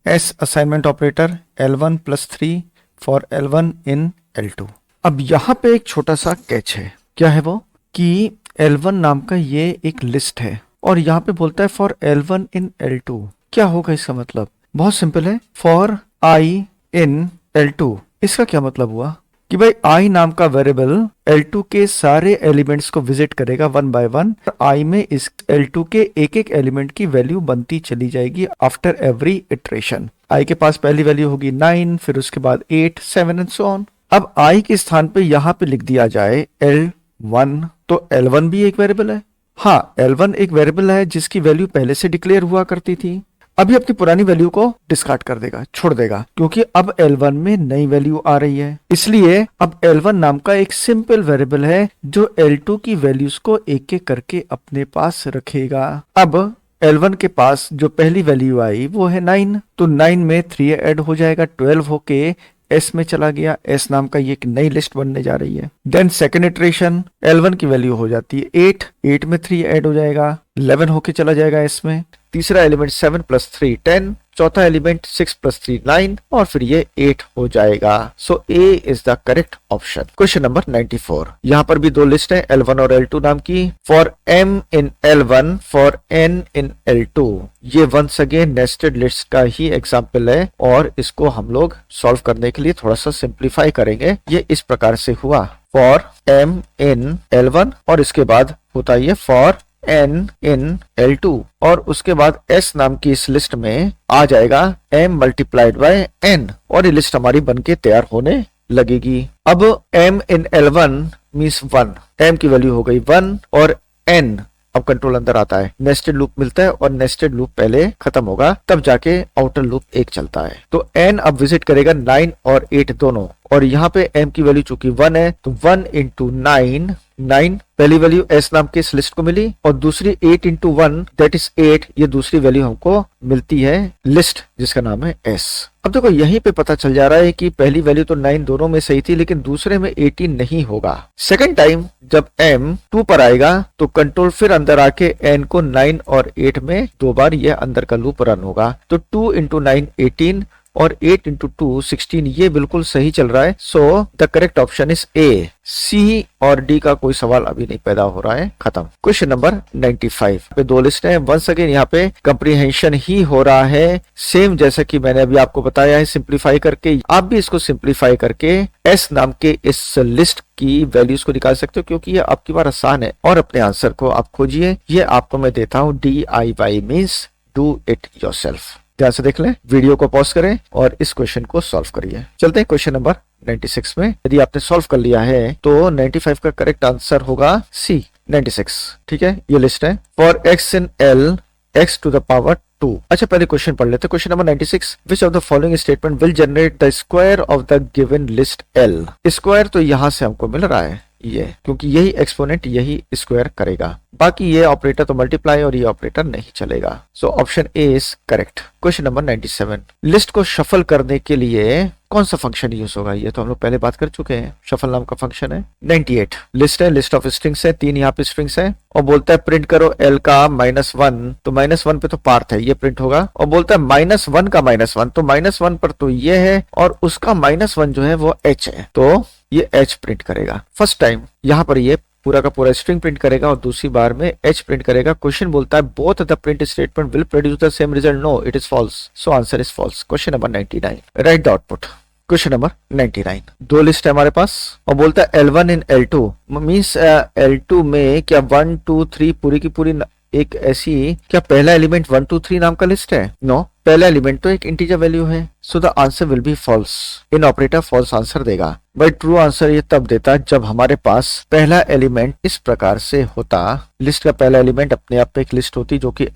S assignment operator L1 + 3 for L1 in L2। अब यहाँ पे एक छोटा सा कैच है, क्या है वो कि L1 नाम का ये एक लिस्ट है और यहाँ पे बोलता है फॉर L1 इन L2। क्या होगा इसका मतलब? बहुत सिंपल है, फॉर आई इन L2, इसका क्या मतलब हुआ? कि भाई i नाम का वेरिएबल L2 के सारे एलिमेंट्स को विजिट करेगा वन बाय वन। i में इस L2 के एक एक एलिमेंट की वैल्यू बनती चली जाएगी आफ्टर एवरी इटरेशन। i के पास पहली वैल्यू होगी 9, फिर उसके बाद 8, 7 एंड सो ऑन। अब i के स्थान पे यहाँ पे लिख दिया जाए L1, तो L1 भी एक वेरिएबल है। हाँ, L1 एक वेरिएबल है जिसकी वैल्यू पहले से डिक्लेयर हुआ करती थी। अभी अपनी पुरानी वैल्यू को डिस्कार्ड कर देगा, छोड़ देगा, क्योंकि अब L1 में नई वैल्यू आ रही है। इसलिए अब L1 नाम का एक सिंपल वेरिएबल है जो L2 की वैल्यूज को एक एक करके अपने पास रखेगा। अब L1 के पास जो पहली वैल्यू आई वो है 9, तो 9 में 3 ऐड हो जाएगा, 12 होके S में चला गया। S नाम का ये एक नई लिस्ट बनने जा रही है। देन सेकेंड इटरेशन, L1 की वैल्यू हो जाती है 8, 8 में 3 ऐड हो जाएगा, 11 होके चला जाएगा S में। तीसरा एलिमेंट 7 प्लस 3 10, चौथा एलिमेंट 6 प्लस 3 9, और फिर ये 8 हो जाएगा। सो A is the correct option. Question number 94, यहाँ पर भी दो लिस्ट है L1 और L2 नाम की। For M in L1, for N in L2। ये वंस अगेन नेस्टेड लिस्ट का ही एग्जाम्पल है और इसको हम लोग सॉल्व करने के लिए थोड़ा सा सिंप्लीफाई करेंगे। ये इस प्रकार से हुआ, फॉर M इन L1 और इसके बाद होता है फॉर N इन L2, और उसके बाद S नाम की इस लिस्ट में आ जाएगा M मल्टीप्लाइड बाय N, और ये लिस्ट हमारी बनके तैयार होने लगेगी। अब M इन L1 मीन्स 1, M की वैल्यू हो गई 1 और N, अब कंट्रोल अंदर आता है, नेस्टेड लूप मिलता है और नेस्टेड लूप पहले खत्म होगा तब जाके आउटर लूप एक चलता है। तो N अब विजिट करेगा 9 और 8 दोनों, और यहाँ पे M की वैल्यू चूंकि 1 है तो 1 इंटू 9, 9 पहली वैल्यू S नाम के इस लिस्ट को मिली, और दूसरी 8 इंटू 1 दैट इज 8, ये दूसरी वैल्यू हमको मिलती है लिस्ट जिसका नाम है S। अब देखो यहीं पे पता चल जा रहा है कि पहली वैल्यू तो 9 दोनों में सही थी, लेकिन दूसरे में 18 नहीं होगा। सेकंड टाइम जब M 2 पर आएगा तो कंट्रोल फिर अंदर आके N को 9 और 8 में दो बार ये अंदर का लूप रन होगा। तो 2 इंटू 9 18 और 8 इंटू 2 16, ये बिल्कुल सही चल रहा है। So the correct option is A। C और D का कोई सवाल अभी नहीं पैदा हो रहा है, खत्म। क्वेश्चन नंबर 95 पे दो लिस्ट है। वंस अगेन यहाँ पे कंप्रीहेंशन ही हो रहा है, सेम जैसा कि मैंने अभी आपको बताया है सिंप्लीफाई करके। आप भी इसको सिंप्लीफाई करके S नाम के इस लिस्ट की वैल्यूज को निकाल सकते हो, क्योंकि ये आपकी बार आसान है। और अपने आंसर को आप खोजिए, ये आपको मैं देता हूँ DIY means do it yourself. ध्यान से देख लें, वीडियो को पॉज करें और इस क्वेश्चन को सॉल्व करिए। चलते हैं क्वेश्चन नंबर 96 में। यदि आपने सॉल्व कर लिया है तो 95 का करेक्ट आंसर होगा C 96। ठीक है, ये लिस्ट है for x in L x to the power 2। अच्छा, पहले क्वेश्चन पढ़ लेते हैं। Question number 96, which of the following statement will generate the square of the given list L। Square तो यहां से हमको मिल रहा है ये, क्योंकि यही एक्सपोनेंट यही स्क्वायर करेगा। बाकी ये ऑपरेटर तो मल्टीप्लाई और ये ऑपरेटर नहीं चलेगा। सो option A is correct. Question number 97, list को शफल करने के लिए कौन सा फंक्शन यूज होगा? ये तो हम लोग पहले बात कर चुके हैं, शफल नाम का फंक्शन है। 98 लिस्ट है, लिस्ट ऑफ स्ट्रिंग्स है, 3 यहाँ पे स्ट्रिंग्स है, और बोलता है प्रिंट करो L का -1, तो -1 पे तो पार्थ है, ये प्रिंट होगा। और बोलता है -1 का -1, तो -1 पर तो ये है, और उसका -1 जो है वो H है, तो ये H प्रिंट करेगा। फर्स्ट टाइम यहाँ पर ये पूरा का पूरा स्ट्रिंग प्रिंट करेगा और दूसरी बार में H प्रिंट करेगा। क्वेश्चन बोलता है both the print statement will produce the same result. No, it is false. So answer is false. Question number 99, write the output. Question number 99, दो लिस्ट है हमारे पास और बोलता है L1 इन L2 मीन्स L2 में क्या 1 2 3 पूरी की पूरी एक ऐसी, क्या पहला एलिमेंट 1 2 3 नाम का लिस्ट है? नो, पहला एलिमेंट तो एक इंटीजर वैल्यू है। So the answer will be false. In operator false answer देगा। बट ट्रू आंसर ये तब देता जब हमारे पास पहला एलिमेंट इस प्रकार से होता। लिस्ट का पहला एलिमेंट अपने आप पे एक लिस्ट होती जो कि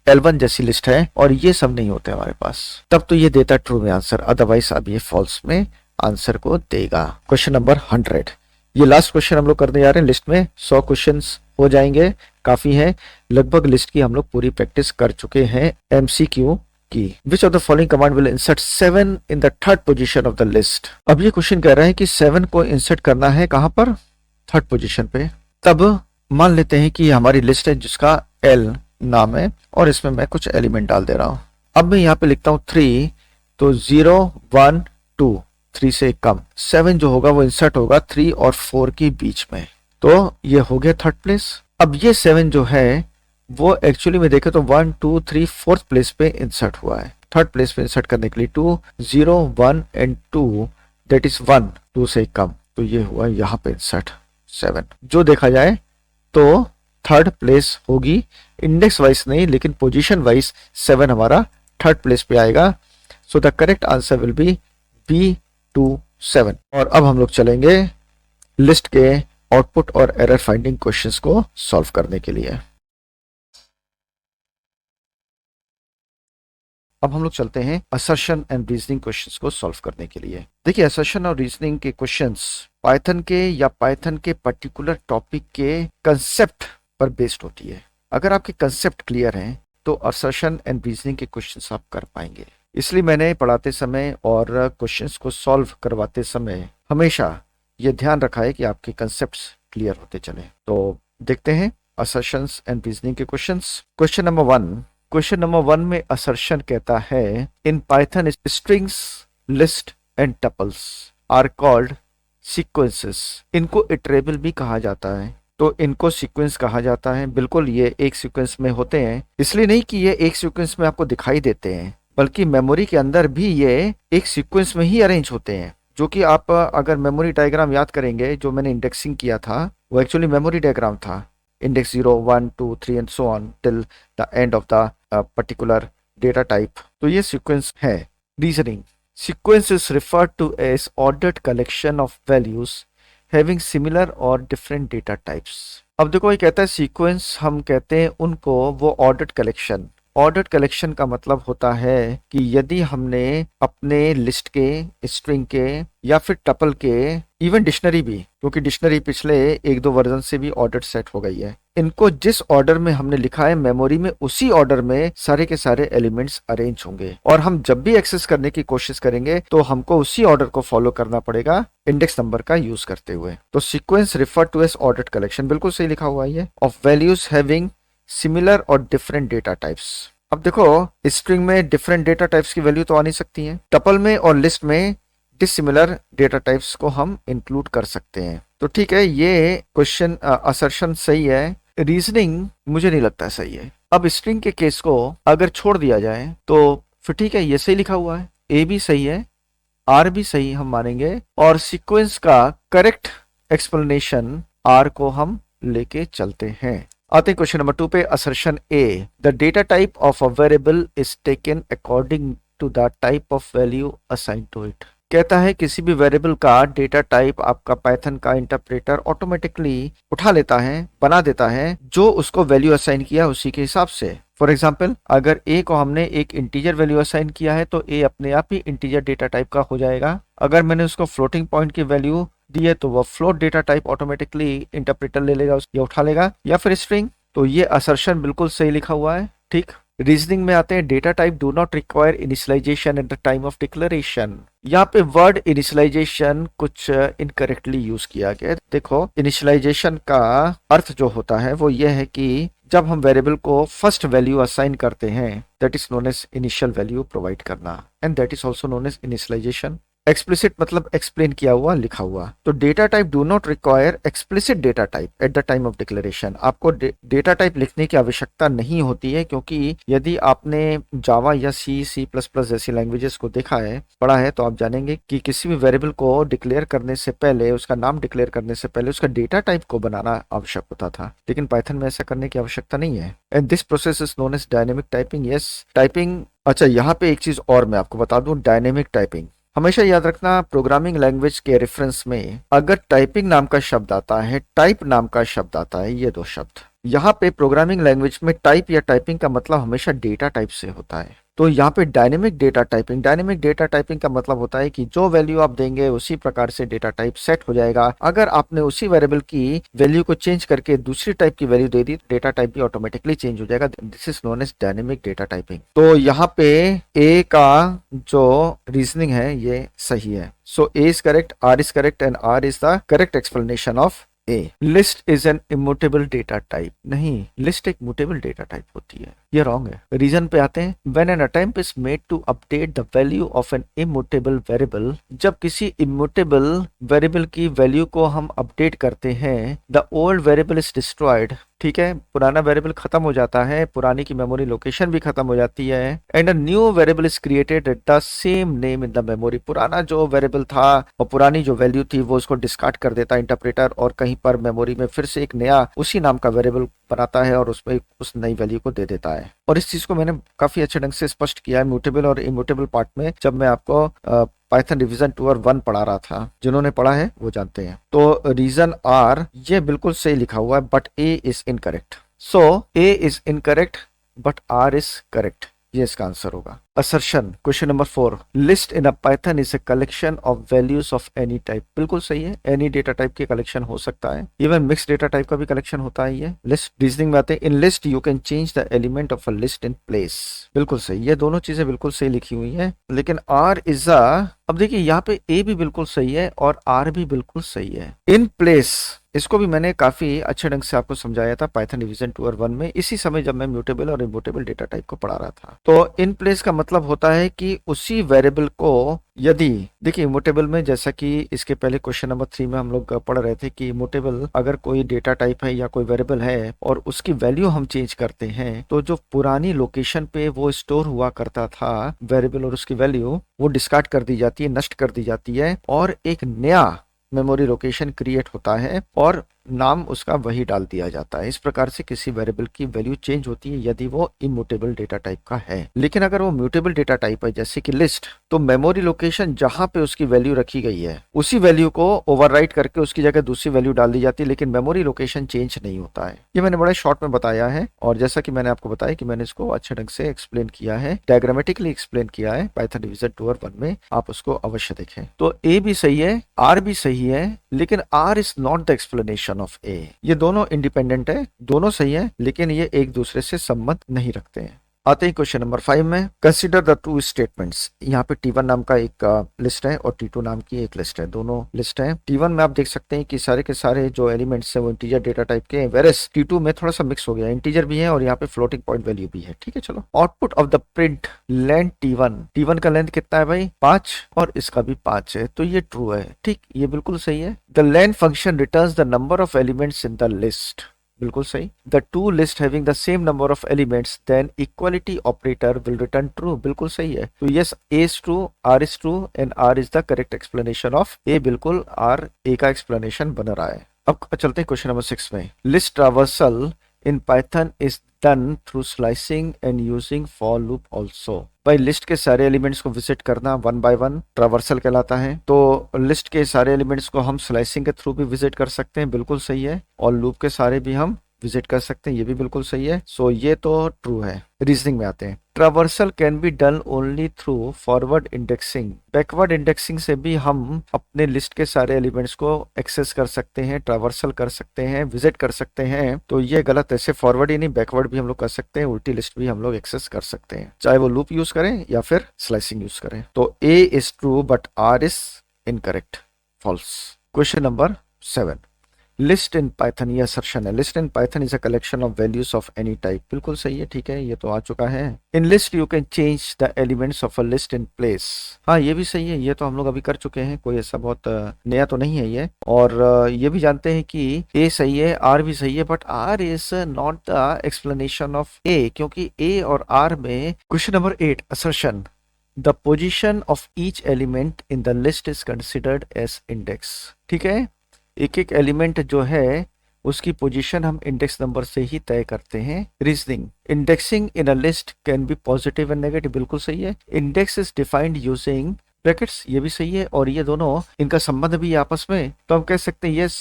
L1 जैसी लिस्ट है, और ये सब नहीं होते हमारे पास, तब तो ये देता ट्रू में आंसर। अदरवाइज अब ये फॉल्स में आंसर को देगा। क्वेश्चन नंबर 100, ये लास्ट क्वेश्चन हम लोग करने जा रहे हैं। लिस्ट में 100 क्वेश्चंस हो जाएंगे, काफी है। लगभग लिस्ट की हम लोग पूरी प्रैक्टिस कर चुके हैं MCQ की। Which of the following command will insert 7 in the third position of the list? अब ये क्वेश्चन कह रहा है कि 7 को इंसर्ट करना है कहां पर? थर्ड पोजीशन पे। तब मान लेते हैं कि हमारी लिस्ट है जिसका L नाम है और इसमें मैं कुछ एलिमेंट डाल दे रहा हूं। अब मैं यहाँ पे लिखता हूं 3, तो 0 1 2, 3 से कम। 7 जो होगा वो इंसर्ट होगा 3 और 4 के बीच में, तो ये हो गया थर्ड प्लेस। अब ये 7 जो है वो एक्चुअली में देखें तो 1 2 3 फोर्थ प्लेस पे इंसर्ट हुआ है। थर्ड प्लेस पे इंसर्ट करने के लिए 2 0 1 एंड 2 दैट इज 1, 2 से कम, तो ये हुआ यहाँ पे इंसर्ट 7। जो देखा जाए तो थर्ड प्लेस होगी, इंडेक्स वाइज नहीं लेकिन पोजीशन वाइज 7 हमारा थर्ड प्लेस पे आएगा। सो the correct answer will B B27। और अब हम लोग चलेंगे लिस्ट के आउटपुट और एरर फाइंडिंग क्वेश्चंस को सॉल्व करने के लिए। अब हम लोग चलते हैं असर्शन एंड रीजनिंग क्वेश्चंस को सॉल्व करने के लिए। देखिए असर्शन और रीजनिंग के क्वेश्चंस पाइथन के या पाइथन के पर्टिकुलर टॉपिक के कंसेप्ट पर बेस्ड होती है। अगर आपके कंसेप्ट क्लियर हैं तो असर्शन एंड रीजनिंग के क्वेश्चंस आप कर पाएंगे। इसलिए मैंने पढ़ाते समय और क्वेश्चंस को सॉल्व करवाते समय हमेशा ये ध्यान रखा है कि आपके कंसेप्ट्स क्लियर होते चले। तो देखते हैं असर्शंस एंड रीजनिंग के क्वेश्चंस। क्वेश्चन नंबर 1 में असर्शन कहता है in Python strings list and tuples are called sequences. इनको इटरेबल भी कहा जाता है, तो इनको सीक्वेंस कहा जाता है। बिल्कुल ये एक सीक्वेंस में होते हैं, इसलिए नहीं कि ये एक सीक्वेंस में आपको दिखाई देते हैं, बल्कि मेमोरी के अंदर भी ये एक सीक्वेंस में ही अरेंज होते हैं। जो कि आप अगर मेमोरी डायग्राम याद करेंगे, जो मैंने इंडेक्सिंग किया था वो एक्चुअली मेमोरी डायग्राम था। Index 0, 1, 2, 3 and so on till the end of the particular data type. तो ये सीक्वेंस है। Reasoning sequence is referred to as ordered collection of values having similar और डिफरेंट डेटा टाइप्स। अब देखो ये कहता है सीक्वेंस हम कहते हैं उनको वो ऑर्डर्ड कलेक्शन। ऑर्डर्ड कलेक्शन का मतलब होता है कि यदि हमने अपने लिस्ट के, स्ट्रिंग के या फिर टपल के, इवन डिक्शनरी भी, क्योंकि डिक्शनरी पिछले 1-2 वर्जन से भी ऑर्डर सेट हो गई है, इनको जिस ऑर्डर में हमने लिखा है मेमोरी में उसी ऑर्डर में सारे के सारे एलिमेंट्स अरेंज होंगे। और हम जब भी एक्सेस करने की कोशिश करेंगे तो हमको उसी ऑर्डर को फॉलो करना पड़ेगा इंडेक्स नंबर का यूज करते हुए। तो sequence refer to as ordered collection, बिल्कुल सही लिखा हुआ है, ऑफ वैल्यूज हैविंग सिमिलर और डिफरेंट डेटा टाइप्स। अब देखो स्ट्रिंग में डिफरेंट डेटा टाइप्स की वैल्यू तो आ नहीं सकती है, टपल में और लिस्ट में डिसिमिलर डेटा टाइप्स को हम इंक्लूड कर सकते हैं। तो ठीक है, ये क्वेश्चन असर्शन सही है। रीजनिंग मुझे नहीं लगता सही है। अब स्ट्रिंग के केस को अगर छोड़ दिया जाए तो फिर ठीक है, ये सही लिखा हुआ है, ए भी सही है, आर भी सही हम मानेंगे, और सीक्वेंस का करेक्ट एक्सप्लेनेशन आर को हम लेके चलते हैं। आते हैं क्वेश्चन नंबर 2 पे। Assertion A, the data type of a variable is taken according to the type of value assign to it. कहता है किसी भी वेरिएबल का डेटा टाइप आपका पाइथन का इंटरप्रेटर ऑटोमेटिकली उठा लेता है, बना देता है, जो उसको वैल्यू असाइन किया उसी के हिसाब से। फॉर एग्जाम्पल अगर ए को हमने एक इंटीजर वैल्यू असाइन किया है तो ए अपने आप ही इंटीजर डेटा टाइप का हो जाएगा। अगर मैंने उसको फ्लोटिंग पॉइंट की वैल्यू दी है तो वह float data type automatically interpreter ले लेगा, या उठा लेगा, या फिर स्ट्रिंग। तो ये असर्शन बिल्कुल सही लिखा हुआ है। ठीक, रीजनिंग में आते हैं। Data type do not require initialization at the time of declaration. यहाँ पे वर्ड इनिशियलाइजेशन कुछ इनकरेक्टली यूज किया गया। देखो इनिशियलाइजेशन का अर्थ जो होता है वो ये है कि जब हम वेरिएबल को फर्स्ट वैल्यू असाइन करते हैं, that is known as initial value provide करना, and that is also known as initialization. Explicit मतलब एक्सप्लेन किया हुआ, लिखा हुआ। तो data type do not require explicit data type at the time of declaration. आपको डेटा टाइप लिखने की आवश्यकता नहीं होती है, क्योंकि यदि आपने जावा या C++ जैसी लैंग्वेजेस को देखा है, पढ़ा है, तो आप जानेंगे कि किसी भी वेरिएबल को डिक्लेयर करने से पहले, उसका नाम डिक्लेयर करने से पहले उसका डेटा टाइप को बनाना आवश्यक होता था। लेकिन पाइथन में ऐसा करने की आवश्यकता नहीं है। And this process is known as dynamic typing. Yes, typing. अच्छा, यहाँ पे एक चीज और मैं आपको बता दूं, डायनेमिक टाइपिंग हमेशा याद रखना। प्रोग्रामिंग लैंग्वेज के रेफरेंस में अगर टाइपिंग नाम का शब्द आता है, टाइप नाम का शब्द आता है, ये दो शब्द, यहाँ पे प्रोग्रामिंग लैंग्वेज में टाइप या टाइपिंग का मतलब हमेशा डेटा टाइप से होता है। तो यहाँ पे डायनेमिक डेटा टाइपिंग का मतलब होता है कि जो वैल्यू आप देंगे उसी प्रकार से डेटा टाइप सेट हो जाएगा। अगर आपने उसी वेरिएबल की वैल्यू को चेंज करके दूसरी टाइप की वैल्यू दे दी, डेटा टाइप भी ऑटोमेटिकली चेंज हो जाएगा। This is known as dynamic data typing. तो यहाँ पे ए का जो रीजनिंग है ये सही है। So A is correct, R is correct, and R is the correct explanation of A. List is an immutable data type. नहीं, लिस्ट एक म्यूटेबल डेटा टाइप होती है। ये रॉन्ग है। रीजन पे आते हैं। When an attempt is made to update the value of an immutable variable, जब किसी इम्यूटेबल वेरिएबल की वैल्यू को हम अपडेट करते हैं, the old variable is destroyed, ठीक है, पुराना वेरिएबल खत्म हो जाता है, पुरानी की मेमोरी लोकेशन भी खत्म हो जाती है, and a new variable is created at the same name in the memory, पुराना जो वेरिएबल था और पुरानी जो वैल्यू थी वो उसको डिस्कार्ड कर देता है इंटरप्रेटर, और कहीं पर मेमोरी में फिर से एक नया उसी नाम का वेरिएबल बनाता है और उसमें उस नई वैल्यू को दे देता है। और इस चीज को मैंने काफी अच्छे ढंग से स्पष्ट किया है म्यूटेबल और इम्यूटेबल पार्ट में, जब मैं आपको पाइथन रिवीजन 2 और 1 पढ़ा रहा था। जिन्होंने पढ़ा है वो जानते हैं। तो रीजन आर ये बिल्कुल सही लिखा हुआ है, but A is incorrect. So A is incorrect but R is correct, ये इसका आंसर होगा। Assertion question number 4, list in a Python is a collection of values of any type, बिल्कुल सही है। एनी डेटा टाइप के कलेक्शन हो सकता है, इवन मिक्स डेटा टाइप का भी कलेक्शन होता है ये। लिस्ट रीजनिंग में आते हैं। In list you can change the element of a list in place, बिल्कुल सही। ये दोनों चीजें बिल्कुल सही लिखी हुई है, लेकिन आर इज अ, अब देखिए यहाँ पे ए भी बिल्कुल सही है और आर भी बिल्कुल सही है। इन प्लेस, इसको भी मैंने काफी अच्छे ढंग से आपको समझाया था पाइथन रिवीजन 2 और 1 में, इसी समय जब मैं म्यूटेबल और इम्यूटेबल डेटा टाइप को पढ़ा रहा था। तो इन प्लेस का मतलब होता है कि उसी वेरिएबल को, यदि देखिए इम्यूटेबल में, जैसा कि इसके पहले क्वेश्चन नंबर 3 में हम लोग पढ़ रहे थे कि इम्यूटेबल अगर कोई डेटा टाइप है या कोई वेरिएबल है और उसकी वैल्यू हम चेंज करते हैं, तो जो पुरानी लोकेशन पे वो स्टोर हुआ करता था वेरिएबल और उसकी वैल्यू, वो डिस्कार्ड कर दी जाती है, नष्ट कर दी जाती है, और एक नया मेमोरी लोकेशन क्रिएट होता है और नाम उसका वही डाल दिया जाता है। इस प्रकार से किसी वेरिएबल की वैल्यू चेंज होती है यदि वो इम्यूटेबल डेटा टाइप का है। लेकिन अगर वो म्यूटेबल डेटा टाइप है जैसे कि लिस्ट, तो मेमोरी लोकेशन जहां पे उसकी वैल्यू रखी गई है उसी वैल्यू को ओवरराइट करके उसकी जगह दूसरी वैल्यू डाल दी जाती है, लेकिन मेमोरी लोकेशन चेंज नहीं होता है। ये मैंने बड़ा शॉर्ट में बताया है, और जैसा कि मैंने आपको बताया कि मैंने इसको अच्छे ढंग से एक्सप्लेन किया है, डायग्रामेटिकली एक्सप्लेन किया है पाइथन रिवीजन 2 और 1 में, आप उसको अवश्य देखें। तो ए भी सही है, आर भी सही है, लेकिन R is not the explanation of A. ये दोनों इंडिपेंडेंट है, दोनों सही है, लेकिन ये एक दूसरे से संबंध नहीं रखते हैं। आते हैं क्वेश्चन नंबर 5 में। Consider the two statements. यहाँ पे T1 नाम का एक लिस्ट है और T2 नाम की एक लिस्ट है, दोनों लिस्ट है। T1 में आप देख सकते हैं कि सारे के सारे जो एलिमेंट्स है वो इंटीजर डेटा टाइप के हैं, वेरस T2 में थोड़ा सा मिक्स हो गया, इंटीजर भी है और यहाँ पे फ्लोटिंग पॉइंट वैल्यू भी है। ठीक है, चलो। Output of the print length T1 का लेंथ कितना है भाई? 5, और इसका भी 5 है, तो ये ट्रू है। ठीक, ये बिल्कुल सही है। The length function returns the number of elements in the list, बिल्कुल सही। The two list having the same number of elements then equality operator will return true, बिल्कुल सही है। तो yes, A is true, R is true, and R is the correct explanation of A, बिल्कुल आर ए का एक्सप्लेनेशन बन रहा है। अब चलते हैं क्वेश्चन नंबर 6 में। List traversal in Python is done through slicing and using for loop also. भाई लिस्ट के सारे एलिमेंट्स को विजिट करना वन बाय वन ट्रावर्सल कहलाता है। तो लिस्ट के सारे एलिमेंट्स को हम स्लाइसिंग के थ्रू भी विजिट कर सकते हैं, बिल्कुल सही है, और लूप के सारे भी हम विजिट कर सकते हैं, ये भी बिल्कुल सही है। सो ये तो ट्रू है। रीजनिंग में आते हैं। Traversal can be done only through forward indexing. Backward indexing से भी हम अपने लिस्ट के सारे एलिमेंट्स को एक्सेस कर सकते हैं, ट्रावर्सल कर सकते हैं, विजिट कर सकते हैं। तो ये गलत है, सिर्फ फॉरवर्ड ही नहीं, बैकवर्ड भी हम लोग कर सकते हैं, उल्टी लिस्ट भी हम लोग एक्सेस कर सकते हैं, चाहे वो लूप यूज करें या फिर स्लाइसिंग यूज करें। तो A is true but R is incorrect, false. Question number 7। List in Python, ये असर्शन है। List in Python is a collection of values of any type, बिल्कुल सही है, ठीक है, ये तो आ चुका है। In list you can change the elements of a list in place, हाँ ये भी सही है, ये तो हम लोग अभी कर चुके हैं, कोई ऐसा बहुत नया तो नहीं है ये। और ये भी जानते हैं कि ए सही है, आर भी सही है, but R is not the explanation of A, क्योंकि ए और आर में। Question number 8, assertion. The position of each element in the list is considered as index, ठीक है। एक एक एलिमेंट जो है उसकी पोजीशन हम इंडेक्स नंबर से ही तय करते हैं। Reasoning. Indexing in a list can be positive and negative, बिल्कुल सही है। Index is defined using brackets, ये भी सही है, और ये दोनों इनका संबंध भी आपस में, तो हम कह सकते हैं yes,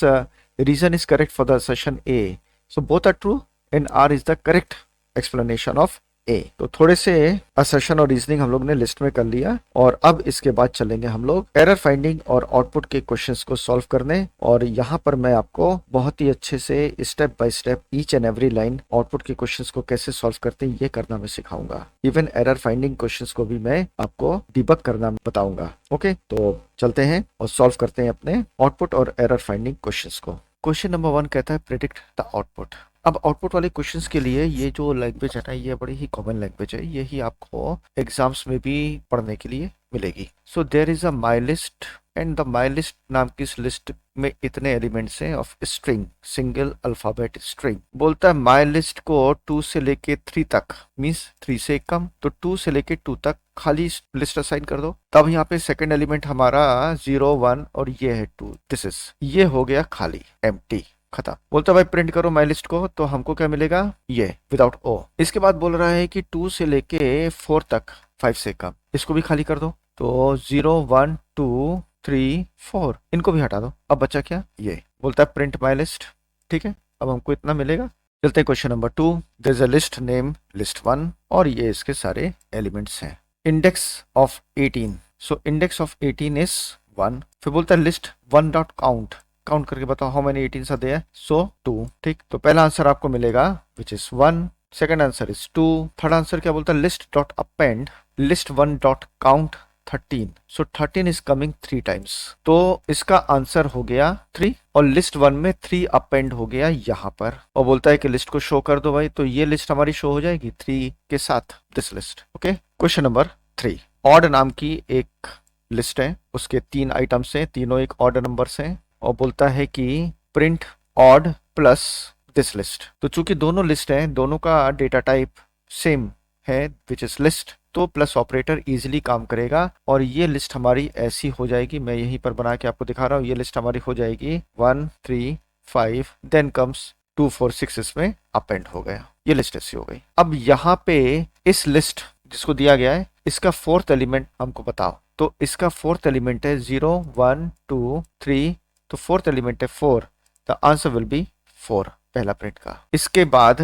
reason is correct for the assertion A. So both are true and R is the correct explanation of A. तो थोड़े से असर्शन और रीजनिंग हम लोग ने लिस्ट में कर लिया, और अब इसके बाद चलेंगे हम लोग एरर फाइंडिंग और आउटपुट के क्वेश्चंस को सॉल्व करने। और यहाँ पर मैं आपको बहुत ही अच्छे से step by step each and every line output के क्वेश्चंस को कैसे सॉल्व करते हैं ये करना मैं सिखाऊंगा। इवन एरर फाइंडिंग क्वेश्चंस को भी मैं आपको डिबग करना बताऊंगा। ओके, तो चलते हैं और सॉल्व करते हैं अपने आउटपुट और एरर फाइंडिंग क्वेश्चंस को। क्वेश्चन नंबर 1 कहता है प्रेडिक्ट द आउटपुट। अब आउटपुट वाले क्वेश्चंस के लिए ये जो लैंग्वेज है ना, ये बड़ी ही कॉमन लैंग्वेज है, यही आपको एग्जाम्स में भी पढ़ने के लिए मिलेगी। So there is a my list and the my list नाम की इस लिस्ट में इतने एलिमेंट्स हैं of string, single alphabet string. बोलता है माई लिस्ट को 2 से लेके 3 तक, मीन्स 3 से कम, तो 2 से लेके 2 तक खाली लिस्ट असाइन कर दो। तब यहाँ पे सेकंड एलिमेंट हमारा 0 1 और ये है 2, दिस इज, ये हो गया खाली एम्प्टी, खत्म। बोलता है भाई प्रिंट करो माई लिस्ट को, तो हमको क्या मिलेगा, ये विदाउट ओ। इसके बाद बोल रहा है कि 2 से लेके 4 तक 5 से कम, इसको भी खाली कर दो, तो 0 1 2 3 4 इनको भी हटा दो। अब बचा क्या, ये बोलता है प्रिंट माई लिस्ट, ठीक है, अब हमको इतना मिलेगा। चलते हैं question number 2। There is a list name list 1 और ये इसके सारे एलिमेंट्स हैं। Index of 18, so index of 18 is 1। फिर बोलता है लिस्ट 1 डॉट काउंट, काउंट करके बताओ हाउ मेनी 18 आर देयर, सो 2, ठीक। तो पहला आंसर आपको मिलेगा which is 1, second answer is 2, third answer क्या बोलता है, list dot append list 1 dot count 13, so 13 is coming 3 times, तो इसका आंसर हो गया 3, और लिस्ट 1 में 3 अपेंड हो गया यहाँ पर। और बोलता है कि लिस्ट को शो कर दो भाई, तो ये लिस्ट हमारी शो हो जाएगी 3 के साथ, this list, okay. Question number 3, odd नाम की एक लिस्ट है, उसके 3 आइटम्स हैं, तीनों एक ऑड नंबर्स हैं, और बोलता है कि print odd plus this list. तो चूंकि दोनों लिस्ट हैं, दोनों का डेटा टाइप सेम है विच इज लिस्ट, तो प्लस ऑपरेटर इजीली काम करेगा, और ये लिस्ट हमारी ऐसी हो जाएगी, मैं यहीं पर बना के आपको दिखा रहा हूँ, ये लिस्ट हमारी हो जाएगी 1 3 5 देन कम्स 2 4 6, इसमें अपेंड हो गया, ये लिस्ट ऐसी हो गई। अब यहाँ पे इस लिस्ट जिसको दिया गया है, इसका 4th एलिमेंट हमको बताओ, तो इसका 4th एलिमेंट है 0 1 2 3, तो 4th एलिमेंट है 4, द आंसर विल बी 4, पहला प्रिंट का। इसके बाद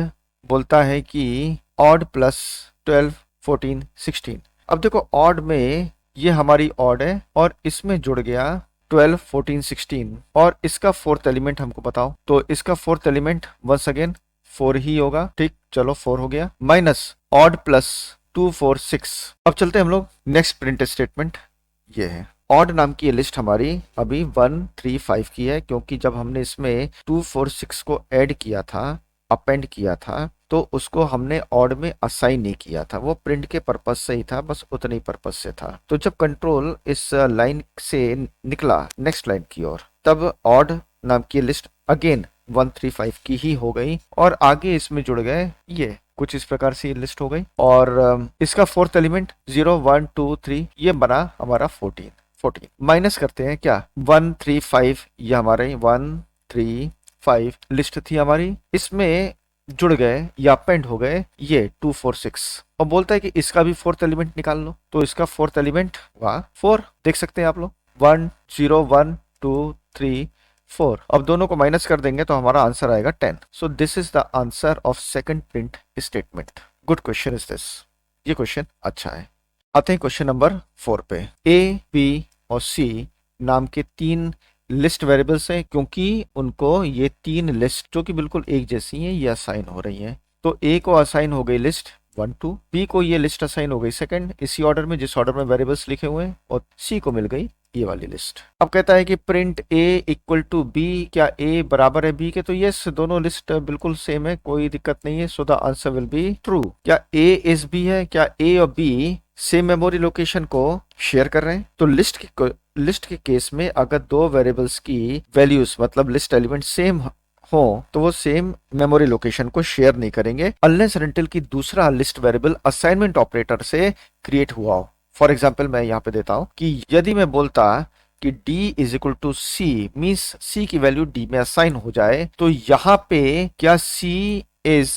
बोलता है कि ऑड प्लस 12 14 16। अब देखो ऑड में ये हमारी ऑड है, और इसमें जुड़ गया 12 14 16, और इसका 4th एलिमेंट हमको बताओ, तो इसका 4th एलिमेंट वंस अगेन 4 ही होगा, ठीक, चलो 4 हो गया, माइनस ऑड प्लस 2 4 6। अब चलते हैं हम लोग नेक्स्ट प्रिंट स्टेटमेंट, ये है ऑड नाम की ये लिस्ट हमारी अभी 1 3 5 की है, क्योंकि जब हमने इसमें 2 4 6 को ऐड किया था, अपेंड किया था, तो उसको हमने ऑड में असाइन नहीं किया था, वो प्रिंट के पर्पस से ही था, बस उतने ही पर्पस से था। तो जब कंट्रोल इस लाइन से निकला नेक्स्ट लाइन की ओर, तब ऑड नाम की लिस्ट अगेन 1 3 5 की ही हो गई, और आगे इसमें जुड़ गए ये कुछ इस प्रकार से ये लिस्ट हो गई, और इसका 4th एलिमेंट 0 1 2 3, ये बना हमारा 14 14। माइनस करते हैं क्या, 1 3 5, ये हमारे 1 3 5 लिस्ट थी हमारी, इसमें जुड़ गए या अपेंड हो गए ये 2 4 6, और बोलता है कि इसका भी 4th एलिमेंट निकाल लो, तो इसका 4th एलिमेंट वाह 4, देख सकते हैं आप लोग 1 0 1 2 3 4। अब दोनों को माइनस कर देंगे तो हमारा आंसर आएगा 10। So this is the answer of second print statement. Good question is this, ये क्वेश्चन अच्छा है। आते हैं क्वेश्चन नंबर 4 पे। ए बी और सी नाम के 3 लिस्ट वेरिएबल्स हैं, क्योंकि उनको ये 3 लिस्ट जो कि बिल्कुल एक जैसी हैं, ये असाइन हो रही हैं। तो ए को असाइन हो गई लिस्ट 1 2, बी को ये लिस्ट असाइन हो गई सेकंड इसी ऑर्डर में जिस ऑर्डर में वेरिएबल्स लिखे हुए हैं, और सी को मिल गई ये वाली लिस्ट। अब कहता है कि print A equal to B, क्या ए बराबर है बी के, तो यस दोनों लिस्ट बिल्कुल सेम है, कोई दिक्कत नहीं है, so the answer will be true. क्या ए इज बी है, क्या ए और बी सेम मेमोरी लोकेशन को शेयर कर रहे हैं, तो लिस्ट के केस में अगर 2 वेरिएबल्स की वैल्यूज मतलब लिस्ट एलिमेंट सेम हो, तो वो सेम मेमोरी लोकेशन को शेयर नहीं करेंगे अनलेस अनटिल की दूसरा लिस्ट वेरिएबल असाइनमेंट ऑपरेटर से क्रिएट हुआ हो। फॉर एग्जाम्पल मैं यहाँ पे देता हूं कि यदि मैं बोलता कि d is equal to C, means c की वैल्यू d में असाइन हो जाए, तो यहाँ पे क्या c इज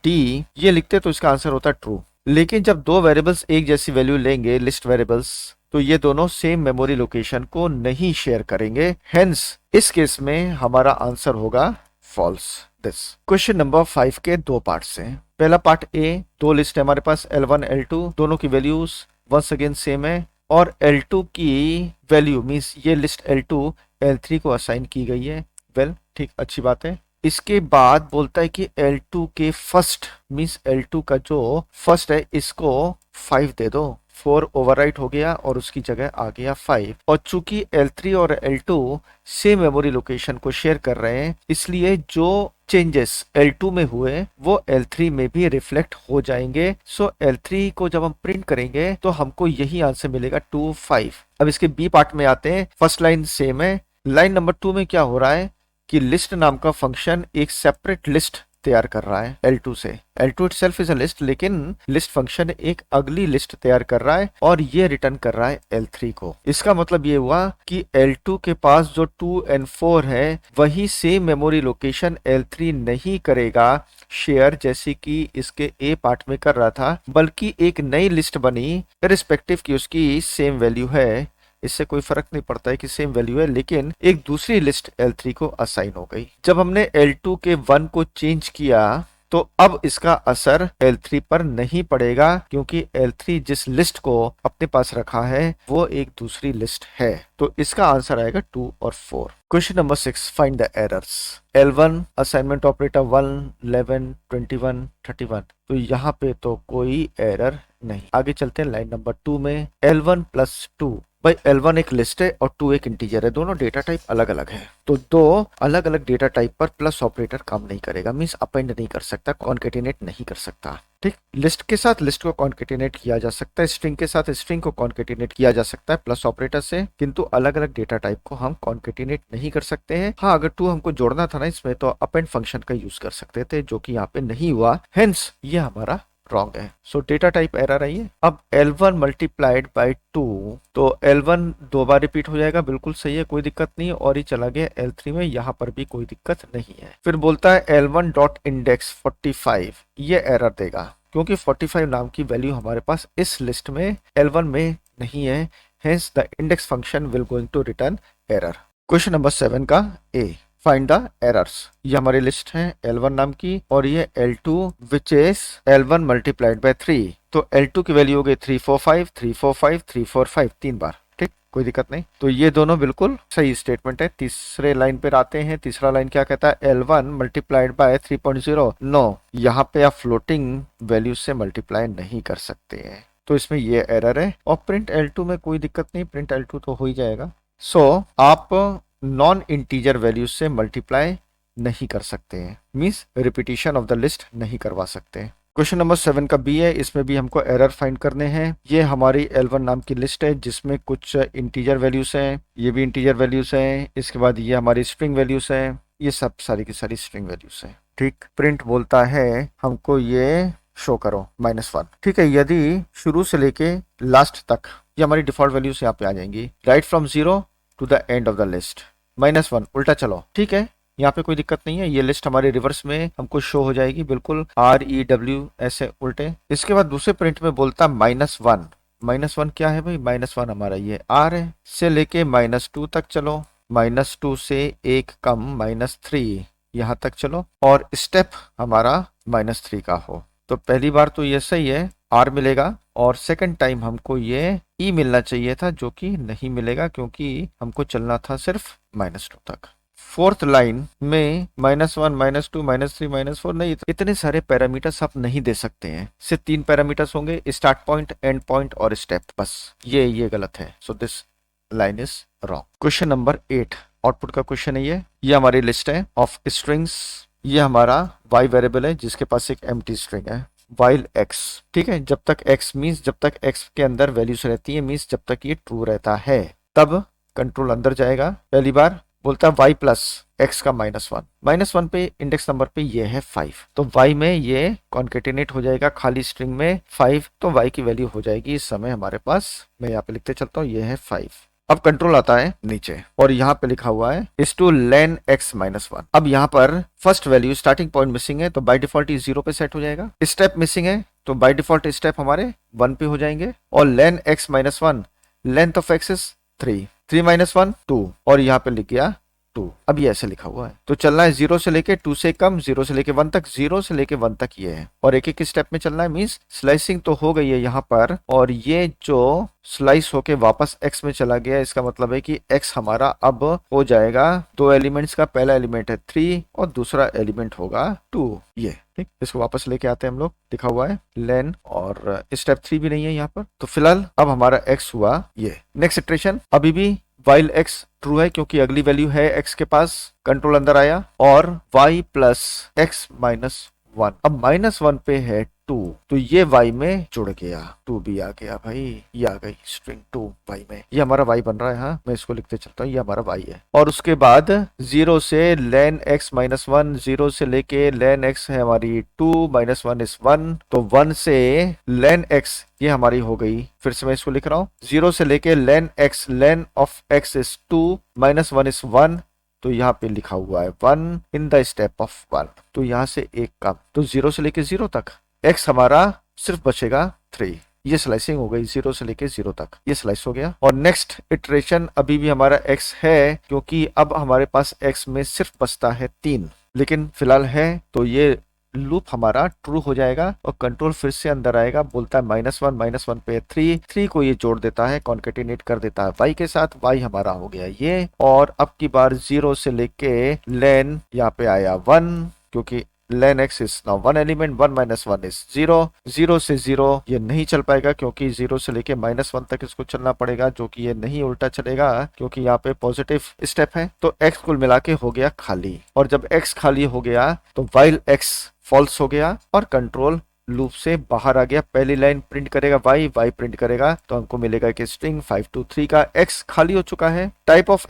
d ये लिखते तो इसका आंसर होता ट्रू। लेकिन जब 2 वेरिएबल्स एक जैसी वैल्यू लेंगे लिस्ट वेरिएबल्स, तो ये दोनों सेम मेमोरी लोकेशन को नहीं शेयर करेंगे, हेंस इस केस में हमारा आंसर होगा फॉल्स। दिस क्वेश्चन नंबर 5 के 2 पार्ट्स हैं। पहला पार्ट ए, 2 लिस्ट है हमारे पास L1 L2, दोनों की वैल्यूज वंस अगेन सेम है, और L2 की वैल्यू मींस ये लिस्ट L2 L3 को असाइन की गई है। वेल ठीक, अच्छी बात है। इसके बाद बोलता है कि L2 के फर्स्ट मींस L2 का जो फर्स्ट है इसको 5 दे दो, 4 ओवरराइट हो गया और उसकी जगह आ गया 5। और चूंकि L3 और L2 सेम मेमोरी लोकेशन को शेयर कर रहे हैं, इसलिए जो चेंजेस L2 में हुए वो L3 में भी रिफ्लेक्ट हो जाएंगे। सो L3 को जब हम प्रिंट करेंगे तो हमको यही आंसर मिलेगा 2 5। अब इसके बी पार्ट में आते हैं। फर्स्ट लाइन सेम है। लाइन नंबर 2 में क्या हो रहा है कि लिस्ट नाम का फंक्शन एक सेपरेट लिस्ट तैयार कर रहा है L2 से। L2 itself is a list, लेकिन लिस्ट फंक्शन एक अगली लिस्ट तैयार कर रहा है और ये रिटर्न कर रहा है L3 को। इसका मतलब ये हुआ कि L2 के पास जो 2 and 4 है वही सेम मेमोरी लोकेशन L3 नहीं करेगा शेयर, जैसे कि इसके ए पार्ट में कर रहा था, बल्कि एक नई लिस्ट बनी इर्रिस्पेक्टिव की उसकी सेम वैल्यू है। इससे कोई फर्क नहीं पड़ता है कि सेम वैल्यू है, लेकिन एक दूसरी लिस्ट L3 को असाइन हो गई। जब हमने L2 के 1 को चेंज किया तो अब इसका असर L3 पर नहीं पड़ेगा, क्योंकि L3 जिस लिस्ट को अपने पास रखा है वो एक दूसरी लिस्ट है। तो इसका आंसर आएगा 2 और 4। Question number 6, find the errors. L1 assignment operator 1 11 21 31। तो यहाँ पे तो कोई एरर नहीं। आगे चलते हैं लाइन नंबर 2 में। L1 plus 2। भाई L1 एक लिस्ट है और 2 एक इंटीजर है, दोनों डेटा टाइप अलग अलग है, तो दो अलग अलग डेटा टाइप पर प्लस ऑपरेटर काम नहीं करेगा। मींस अपेंड नहीं कर सकता, कॉन्केटिनेट नहीं कर सकता। ठीक, लिस्ट के साथ लिस्ट को कॉन्केटिनेट किया जा सकता है, स्ट्रिंग के साथ स्ट्रिंग को कॉन्केटिनेट किया जा सकता है प्लस ऑपरेटर से, किंतु अलग अलग डेटा टाइप को हम कॉन्केटिनेट नहीं कर सकते हैं। हाँ, अगर 2 हमको जोड़ना था ना इसमें, तो अपेंड फंक्शन का यूज कर सकते थे, जो कि यहाँ पे नहीं हुआ, हेंस ये हमारा रॉन्ग है। सो डेटा टाइप एरर आई है। अब L1 मल्टीप्लाइड बाई 2, तो L1 दो बार रिपीट हो जाएगा, बिल्कुल सही है, कोई दिक्कत नहीं है। और ये चला गया L3 में, यहाँ पर भी कोई दिक्कत नहीं है। फिर बोलता है L1 डॉट इंडेक्स 45, ये एरर देगा क्योंकि 45 नाम की वैल्यू हमारे पास इस लिस्ट में L1 में नहीं है, hence the index function will going to return error. Question number 7 का ए, फाइंड द एरर्स। ये हमारी लिस्ट है L1 नाम की, और ये L2 which is L1 multiplied by 3। तो L2 की वैल्यू हो गई 345 345 345, 3 बार। ठीक, कोई दिक्कत नहीं। तो ये दोनों बिल्कुल सही स्टेटमेंट है। तीसरे लाइन पे आते हैं। तीसरा लाइन क्या कहता है, L1 मल्टीप्लाइड बाय 3.0। नो, यहाँ पे आप फ्लोटिंग वैल्यू से मल्टीप्लाई नहीं कर सकते हैं, तो इसमें ये एरर है। और प्रिंट L2 में कोई दिक्कत नहीं, प्रिंट L2 तो हो ही जाएगा। सो आप नॉन इंटीजर वैल्यूज से मल्टीप्लाई नहीं कर सकते हैं, means repetition of the list नहीं करवा सकते। क्वेश्चन नंबर 7 का बी है, इसमें भी हमको एरर फाइंड करने हैं। ये हमारी L1 नाम की लिस्ट है जिसमें कुछ इंटीजर वैल्यूज हैं, ये भी इंटीजर वैल्यूज हैं। इसके बाद ये हमारी स्ट्रिंग वैल्यूज हैं, ये सब सारी की सारी स्ट्रिंग वैल्यूज हैं। ठीक, प्रिंट बोलता है हमको ये शो करो -1। ठीक है, यदि शुरू से लेके लास्ट तक ये हमारी डिफॉल्ट वैल्यूज यहाँ पे आ जाएंगी। Right from 0 to the end of the list, -1 उल्टा चलो। ठीक है, यहाँ पे कोई दिक्कत नहीं है, ये लिस्ट हमारे रिवर्स में हमको शो हो जाएगी, बिल्कुल REW ऐसे उल्टे। इसके बाद दूसरे प्रिंट में बोलता -1। -1 क्या है भाई, -1 हमारा ये R है, से लेके -2 तक चलो, -2 से एक कम -3 यहाँ तक चलो, और स्टेप हमारा -3 का हो। तो पहली बार तो ये सही है, R मिलेगा, और सेकंड टाइम हमको ये E मिलना चाहिए था, जो कि नहीं मिलेगा क्योंकि हमको चलना था सिर्फ -2 तक। फोर्थ लाइन में -1 -2 -3 -4 नहीं, इतने सारे पैरामीटर्स आप नहीं दे सकते हैं। सिर्फ 3 पैरामीटर्स होंगे, स्टार्ट पॉइंट, एंड पॉइंट और स्टेप, बस। ये गलत है, so this line is wrong. Question number 8 output का क्वेश्चन है। ये हमारी लिस्ट है ऑफ स्ट्रिंग्स। ये हमारा y वेरिएबल है जिसके पास एक एम्प्टी स्ट्रिंग है, while x। ठीक है, जब तक x मीन्स जब तक x के अंदर वैल्यूज रहती है, मीन्स जब तक ये ट्रू रहता है, तब कंट्रोल अंदर जाएगा। पहली बार बोलता है y प्लस x का -1। -1 पे इंडेक्स नंबर पे ये है 5, तो y में ये कॉन्केटिनेट हो जाएगा खाली स्ट्रिंग में 5, तो y की वैल्यू हो जाएगी इस समय हमारे पास, मैं यहाँ पे लिखते चलता हूँ, ये है 5। अब कंट्रोल आता है नीचे, और यहाँ पे लिखा हुआ है इस टू लेन x -1। अब यहाँ पर first value starting point missing है, तो बाय डिफॉल्ट ये 0 पे सेट हो जाएगा। स्टेप मिसिंग है, तो बाय डिफॉल्ट स्टेप हमारे 1 पे हो जाएंगे। और लेन x -1, length of x is 3 3 -1 2, और यहाँ पे लिख गया 2। अब ये ऐसे लिखा हुआ है, तो चलना है 0 से लेके 2 से कम, 0 से लेके 1 तक, 0 से लेके 1 तक ये है, और एक एक स्टेप में चलना है। मींस स्लाइसिंग तो हो गई है यहाँ पर, और ये जो स्लाइस होके वापस x में चला गया, इसका मतलब है कि x हमारा अब हो जाएगा दो एलिमेंट्स का, पहला एलिमेंट है 3 और दूसरा एलिमेंट होगा 2। ये ठीक, इसको वापस लेके आते हैं हम लोग। लिखा हुआ है लेन, और स्टेप 3 भी नहीं है यहाँ पर, तो फिलहाल अब हमारा x हुआ ये। नेक्स्ट इटरेशन, अभी भी वाइल x ट्रू है क्योंकि अगली वैल्यू है x के पास, कंट्रोल अंदर आया, और y प्लस x माइनस 1। अब -1 पे है 2, तो ये y में जुड़ गया, 2 भी आ गया भाई, ये आ गई स्ट्रिंग 2 y में, ये हमारा y बन रहा है। हाँ, मैं इसको लिखते चलता हूँ, ये हमारा y है। और उसके बाद 0 से len x माइनस 1, 0 से लेके len x है हमारी 2, -1 इज 1, तो 1 से len x ये हमारी हो गई। फिर से मैं इसको लिख रहा हूँ, 0 से लेके len x, len of x is 2, -1 is 1, तो यहाँ पे लिखा हुआ है 1 इन द स्टेप ऑफ 1, तो यहाँ से एक कम, तो 0 से लेके 0 तक x हमारा सिर्फ बचेगा 3। ये स्लाइसिंग हो गई 0 से लेके 0 तक, ये स्लाइस हो गया। और नेक्स्ट इटरेशन अभी भी हमारा x है, क्योंकि अब हमारे पास x में सिर्फ बचता है 3, लेकिन फिलहाल है, तो ये लूप हमारा ट्रू हो जाएगा, और कंट्रोल फिर से अंदर आएगा, बोलता है -1 पे 3 को ये जोड़ देता है, कॉन्केटिनेट कर देता है y के साथ, y हमारा हो गया ये। और अब की बार 0 से लेके len यहाँ पे आया 1, क्योंकि len x is now 1 element, 1 - 1 is 0, 0 से 0 ये नहीं चल पाएगा, क्योंकि 0 से लेके -1 तक इसको चलना पड़ेगा, जो कि ये नहीं उल्टा चलेगा, क्योंकि यहाँ पे पॉजिटिव स्टेप है। तो x कुल मिला के हो गया खाली, और जब x खाली हो गया तो while x फॉल्स हो गया, और कंट्रोल लूप से बाहर आ गया। पहली लाइन प्रिंट करेगा y प्रिंट करेगा, तो हमको मिलेगा कि स्ट्रिंग 523 का x खाली हो चुका है। टाइप ऑफ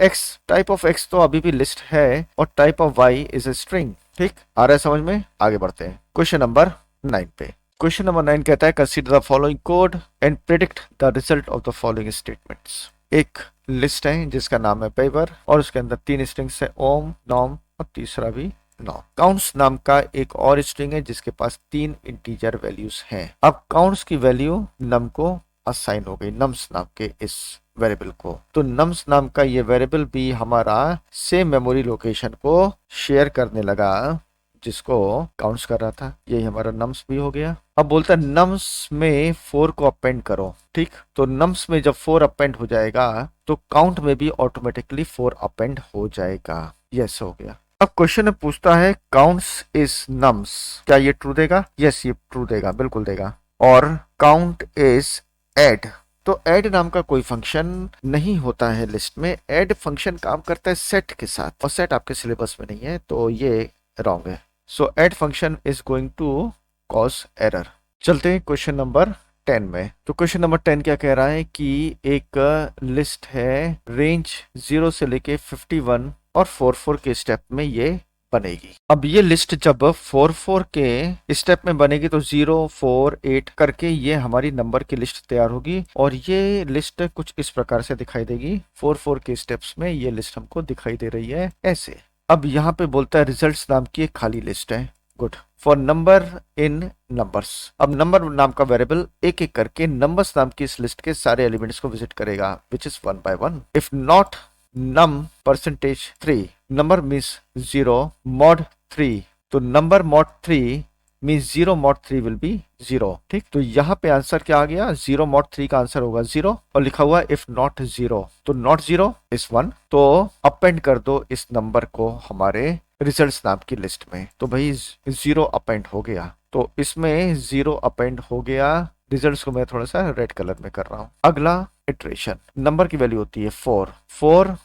x तो अभी भी लिस्ट है, और type of y is a string. ठीक, आ रहा है समझ में? आगे बढ़ते हैं क्वेश्चन नंबर 9 पे। क्वेश्चन नंबर 9 कहता है consider the following code and predict the result of the following statements. एक लिस्ट है जिसका नाम है पेपर, और उसके अंदर 3 स्ट्रिंग्स है, ओम, नॉम और तीसरा भी नॉम। काउंट्स नाम का एक और स्ट्रिंग है जिसके पास 3 इंटीजर वैल्यूज हैं। अब काउंट्स की वैल्यू नम को असाइन हो गई, नम्स नाम के इस वेरिएबल को। तो नम्स नाम का ये वेरिएबल भी हमारा सेम मेमोरी लोकेशन को शेयर करने लगा जिसको काउंट्स कर रहा था। यही हमारा नम्स भी हो गया। अब बोलता है नम्स में 4 को अपेंड करो। ठीक, तो नम्स में जब 4 अपेंड हो जाएगा तो काउंट में भी ऑटोमेटिकली 4 अपेंड हो जाएगा। यस, हो गया। अब क्वेश्चन में पूछता है काउंट्स इज नम्स, क्या ये ट्रू देगा? यस, ये ट्रू देगा, बिल्कुल देगा। और काउंट इज ऐड, तो ऐड नाम का कोई फंक्शन नहीं होता है लिस्ट में। ऐड फंक्शन काम करता है सेट के साथ, और सेट आपके सिलेबस में नहीं है, तो ये रॉन्ग है। So add function is going to cause error. चलते हैं क्वेश्चन नंबर 10 में। तो क्वेश्चन नंबर 10 क्या कह रहा है कि एक लिस्ट है, रेंज 0 से लेके 51 और 44 के स्टेप में ये बनेगी। अब ये लिस्ट जब 44 के स्टेप में बनेगी तो 0, 4, 8 करके ये हमारी नंबर की लिस्ट तैयार होगी, और ये लिस्ट कुछ इस प्रकार से दिखाई देगी। 44 के स्टेप्स में ये लिस्ट हमको दिखाई दे रही है ऐसे। अब यहाँ पे बोलता है रिजल्ट्स नाम की एक खाली लिस्ट है। Good. For number in numbers, अब नंबर नाम का वेरिएबल एक एक करके नंबर्स नाम की इस लिस्ट के सारे एलिमेंट्स को विजिट करेगा, which is 1 by 1। If not num %3, number means 0 mod 3, तो number mod 3 means 0 mod 3 will be 0। ठीक, तो यहाँ पे आंसर क्या आ गया? 0 mod 3 का आंसर होगा 0, और लिखा हुआ if not 0, तो not 0 is 1। तो अपेंड कर दो इस नंबर को हमारे रिजल्ट्स नाम की लिस्ट में। तो भाई 0 अपेंड हो गया, तो इसमें 0 अपेंड हो गया। रिजल्ट्स को मैं थोड़ा सा रेड कलर में कर रहा हूँ। अगला इटरेशन, नंबर की वैल्यू होती है 4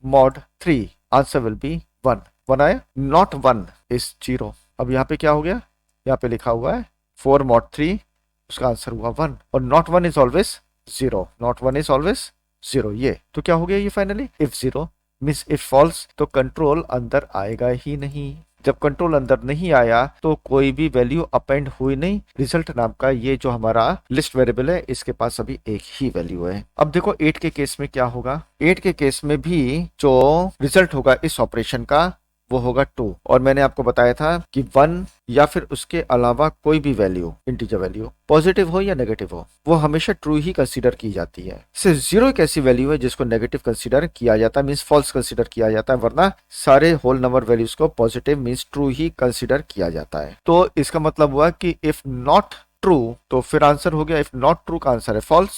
mod 3, आंसर विल बी 1 आया। Not 1 is 0। अब यहाँ पे क्या हो गया? यहाँ पे लिखा हुआ है 4 mod 3, उसका आंसर हुआ 1, और not 1 is always 0, not 1 is always 0। ये तो क्या हो गया ये finally? If 0 means if false, तो कंट्रोल अंदर आएगा ही नहीं। जब कंट्रोल अंदर नहीं आया तो कोई भी वैल्यू अपेंड हुई नहीं। रिजल्ट नाम का ये जो हमारा लिस्ट वेरिएबल है, इसके पास अभी एक ही वैल्यू है। अब देखो 8 के केस में क्या होगा। 8 के केस में भी जो रिजल्ट होगा इस ऑपरेशन का वो होगा 2। और मैंने आपको बताया था कि 1 या फिर उसके अलावा कोई भी वैल्यू, इंटीजर वैल्यू, पॉजिटिव हो या नेगेटिव हो, वो हमेशा ट्रू ही कंसीडर की जाती है। सिर्फ 0 एक ऐसी वैल्यू है जिसको नेगेटिव कंसीडर किया जाता है, मींस फॉल्स कंसीडर किया जाता है, वरना सारे होल नंबर वैल्यूज को पॉजिटिव मींस ट्रू ही कंसीडर किया जाता है। तो इसका मतलब हुआ कि इफ नॉट ट्रू तो फिर आंसर हो गया, इफ नॉट ट्रू का आंसर है फॉल्स,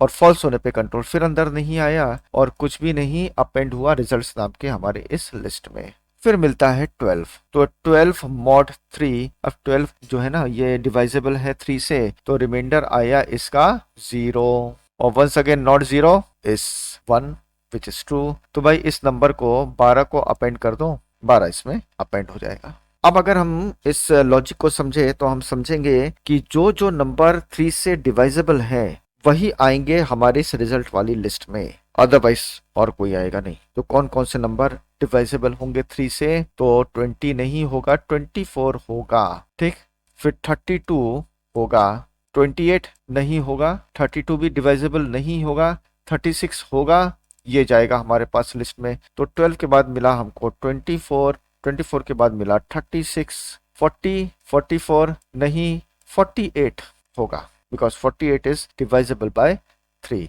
और फॉल्स होने पे कंट्रोल फिर अंदर नहीं आया और कुछ भी नहीं अपेंड हुआ रिजल्ट्स नाम के हमारे इस लिस्ट में। फिर मिलता है 12, तो 12 मॉड 3, अब 12 जो है ना ये डिवाइजेबल है 3 से, तो रिमाइंडर आया इसका 0, और once again not 0 is 1 which is true. तो भाई इस नंबर को 12 को अपेंड कर दो, 12 इसमें अपेंड हो जाएगा। अब अगर हम इस लॉजिक को समझे तो हम समझेंगे कि जो जो नंबर 3 से डिवाइजेबल है वही आएंगे हमारे इस रिजल्ट वाली लिस्ट में, अदरवाइज और कोई आएगा नहीं। तो कौन कौन से नंबर डिवाइजेबल होंगे 3 से, तो 20 नहीं होगा, 24 होगा, ठीक। फिर 32 होगा, 28 नहीं होगा, 32 भी डिवाइजेबल नहीं होगा, 36 होगा, ये जाएगा हमारे पास लिस्ट में। तो 12 के बाद मिला हमको 24, 24 के बाद मिला 36, 40, 44 नहीं, 48 होगा, बिकॉज 48 इज डिवाइजेबल बाय 3।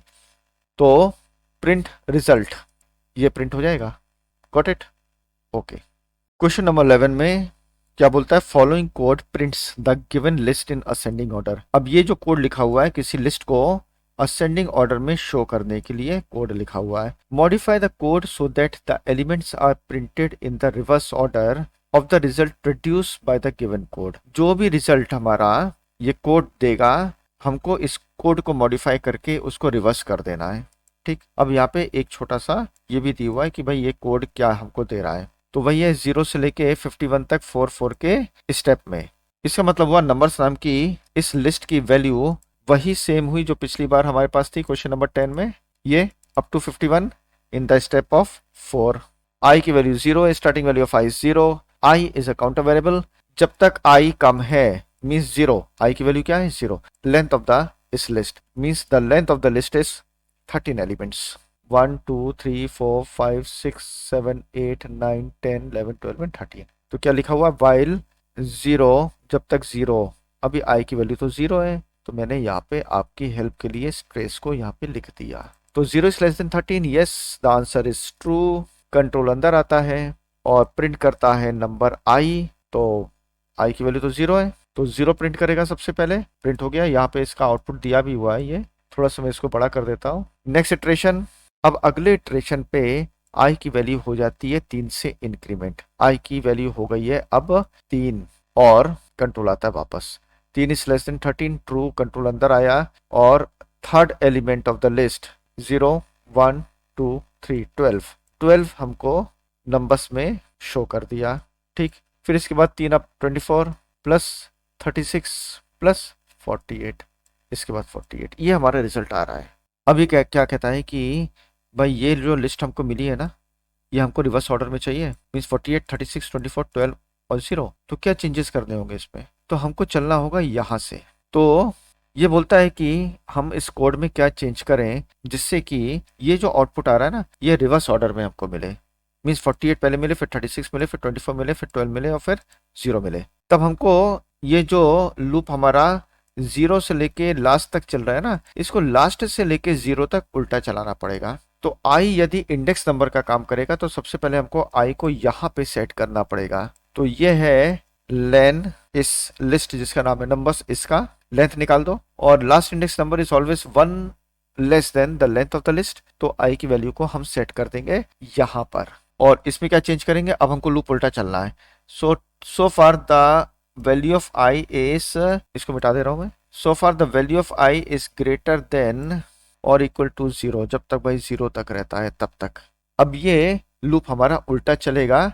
तो प्रिंट रिजल्ट, ये प्रिंट हो जाएगा। Got it? Okay. Question number 11 में क्या बोलता है, following code prints the given list in ascending order. अब ये जो कोड लिखा हुआ है किसी लिस्ट को असेंडिंग ऑर्डर में शो करने के लिए कोड लिखा हुआ है। Modify the code so that the elements are printed in the reverse order of the result produce by the given code. जो भी रिजल्ट हमारा ये कोड देगा हमको इस कोड को मॉडिफाई करके उसको रिवर्स कर देना है, ठीक। अब यहाँ पे एक छोटा सा ये भी दिया हुआ है कि भाई ये कोड क्या हमको दे रहा है, तो वही है 0 से लेके 51 तक 4 के स्टेप में। इसका मतलब हुआ नंबर्स नाम की इस लिस्ट की वैल्यू वही सेम हुई जो पिछली बार हमारे पास थी क्वेश्चन नंबर 10 में, ये up to 51 in the step of 4। I की वैल्यू 0 है, starting value of I 0, I is a counter variable, जब तक आई कम है मीन्स 0, आई की वैल्यू क्या है 0। लेंथ ऑफ द इस list means the length of the list is 13 elements, 1 2 3 4 5 6 7 8 9 10 11 12 and 13। तो क्या लिखा हुआ, वाइल 0, जब तक 0, अभी आई की वैल्यू तो 0 है, तो मैंने यहाँ पे आपकी हेल्प के लिए स्ट्रेस को यहाँ पे लिख दिया। तो 0 is less than 13, yes the answer is true. Control अंदर आता है और प्रिंट करता है नंबर आई, तो आई की वैल्यू तो 0 है, तो 0 प्रिंट करेगा सबसे पहले, प्रिंट हो गया। यहाँ पे इसका आउटपुट दिया भी हुआ है, ये थोड़ा सा मैं इसको बड़ा कर देता हूँ। नेक्स्ट इटरेशन, अब अगले इटरेशन पे आई की वैल्यू हो जाती है 3 से इंक्रीमेंट, आई की वैल्यू हो गई है अब 3 और कंट्रोल आता है वापस। 3 is less than 13, true, control अंदर आया और third element of the list 0 1 2 3 12 हमको नंबर्स में शो कर दिया, ठीक। फिर इसके बाद 3 अब 24 प्लस 36 प्लस 48, इसके बाद 48, ये हमारा रिजल्ट आ रहा है। अभी क्या क्या कहता है कि भाई ये जो लिस्ट हमको मिली है ना, ये हमको रिवर्स ऑर्डर में चाहिए, मीन्स 48 36 24 12 और 0। तो क्या चेंजेस करने होंगे इसमें, तो हमको चलना होगा यहाँ से। तो ये बोलता है कि हम इस कोड में क्या चेंज करें जिससे कि ये जो आउटपुट आ रहा है ना ये रिवर्स ऑर्डर में हमको मिले, मीन्स 48 पहले मिले, फिर 36 मिले, फिर 24 मिले, फिर 12 मिले और फिर 0 मिले। तब हमको ये जो लूप हमारा 0 से लेके लास्ट तक चल रहा है ना, इसको लास्ट से लेके 0 तक उल्टा चलाना पड़ेगा। तो आई यदि इंडेक्स नंबर का काम करेगा तो सबसे पहले हमको आई को यहाँ पे सेट करना पड़ेगा। तो ये है लेन, इस लिस्ट जिसका नाम है नंबर्स, इसका लेंथ निकाल दो, और last index number is always 1 less than the length of the list. तो आई की वैल्यू को हम सेट कर देंगे यहाँ पर, और इसमें क्या चेंज करेंगे, अब हमको लूप उल्टा चलना है। So far the value of I is, इसको मिटा दे रहा हूं मैं, so far the value of I is greater than और इक्वल टू 0, जब तक भाई 0 तक रहता है तब तक। अब ये लूप हमारा उल्टा चलेगा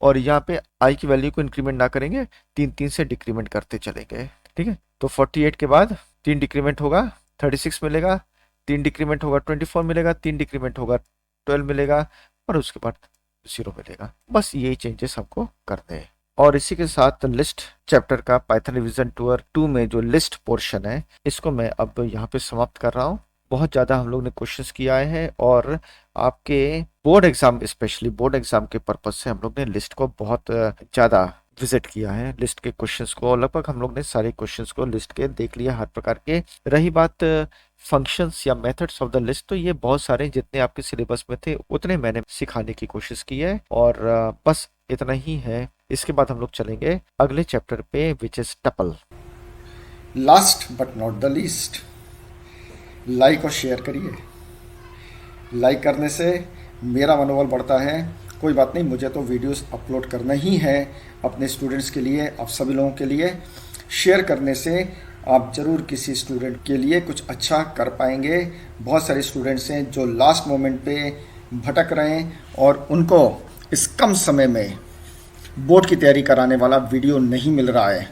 और यहाँ पे आई की वैल्यू को इंक्रीमेंट ना करेंगे, 3 से डिक्रीमेंट करते चलेंगे, ठीक है। तो 48 के बाद 3 डिक्रीमेंट होगा, 36 मिलेगा, 3 डिक्रीमेंट होगा, 24 मिलेगा, 3 डिक्रीमेंट होगा, 12 मिलेगा, और उसके बाद 0 मिलेगा। बस यही चेंजेस हमको करने हैं। और इसी के साथ लिस्ट चैप्टर का पाइथन रिवीजन टूर 2 में जो लिस्ट पोर्शन है इसको मैं अब यहाँ पे समाप्त कर रहा हूँ। बहुत ज़्यादा हम लोग ने क्वेश्चंस किया है और आपके board exam, specially board exam के पर्पज से हम लोग ने लिस्ट को बहुत ज़्यादा विजिट किया है। लिस्ट के क्वेश्चंस को लगभग हम लोग ने सारे क्वेश्चंस को लिस्ट के देख लिया हर प्रकार के। रही बात फंक्शंस या मेथड्स ऑफ द लिस्ट, तो ये बहुत सारे जितने आपके सिलेबस में थे उतने मैंने सिखाने की कोशिश की है, और बस इतना ही है। इसके बाद हम लोग चलेंगे अगले चैप्टर पे, which is tuple. Last but not the least, like और शेयर करिए। लाइक करने से मेरा मनोबल बढ़ता है। कोई बात नहीं, मुझे तो वीडियोस अपलोड करना ही है अपने स्टूडेंट्स के लिए, आप सभी लोगों के लिए। शेयर करने से आप ज़रूर किसी स्टूडेंट के लिए कुछ अच्छा कर पाएंगे। बहुत सारे स्टूडेंट्स हैं जो लास्ट मोमेंट पे भटक रहे हैं और उनको इस कम समय में बोर्ड की तैयारी कराने वाला वीडियो नहीं मिल रहा है।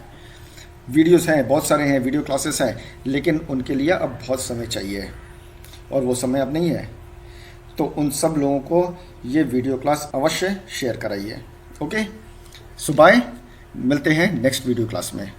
वीडियोस हैं, बहुत सारे हैं, वीडियो क्लासेस हैं, लेकिन उनके लिए अब बहुत समय चाहिए और वो समय अब नहीं है। तो उन सब लोगों को ये वीडियो क्लास अवश्य शेयर कराइए। ओके, सो बाय, मिलते हैं नेक्स्ट वीडियो क्लास में।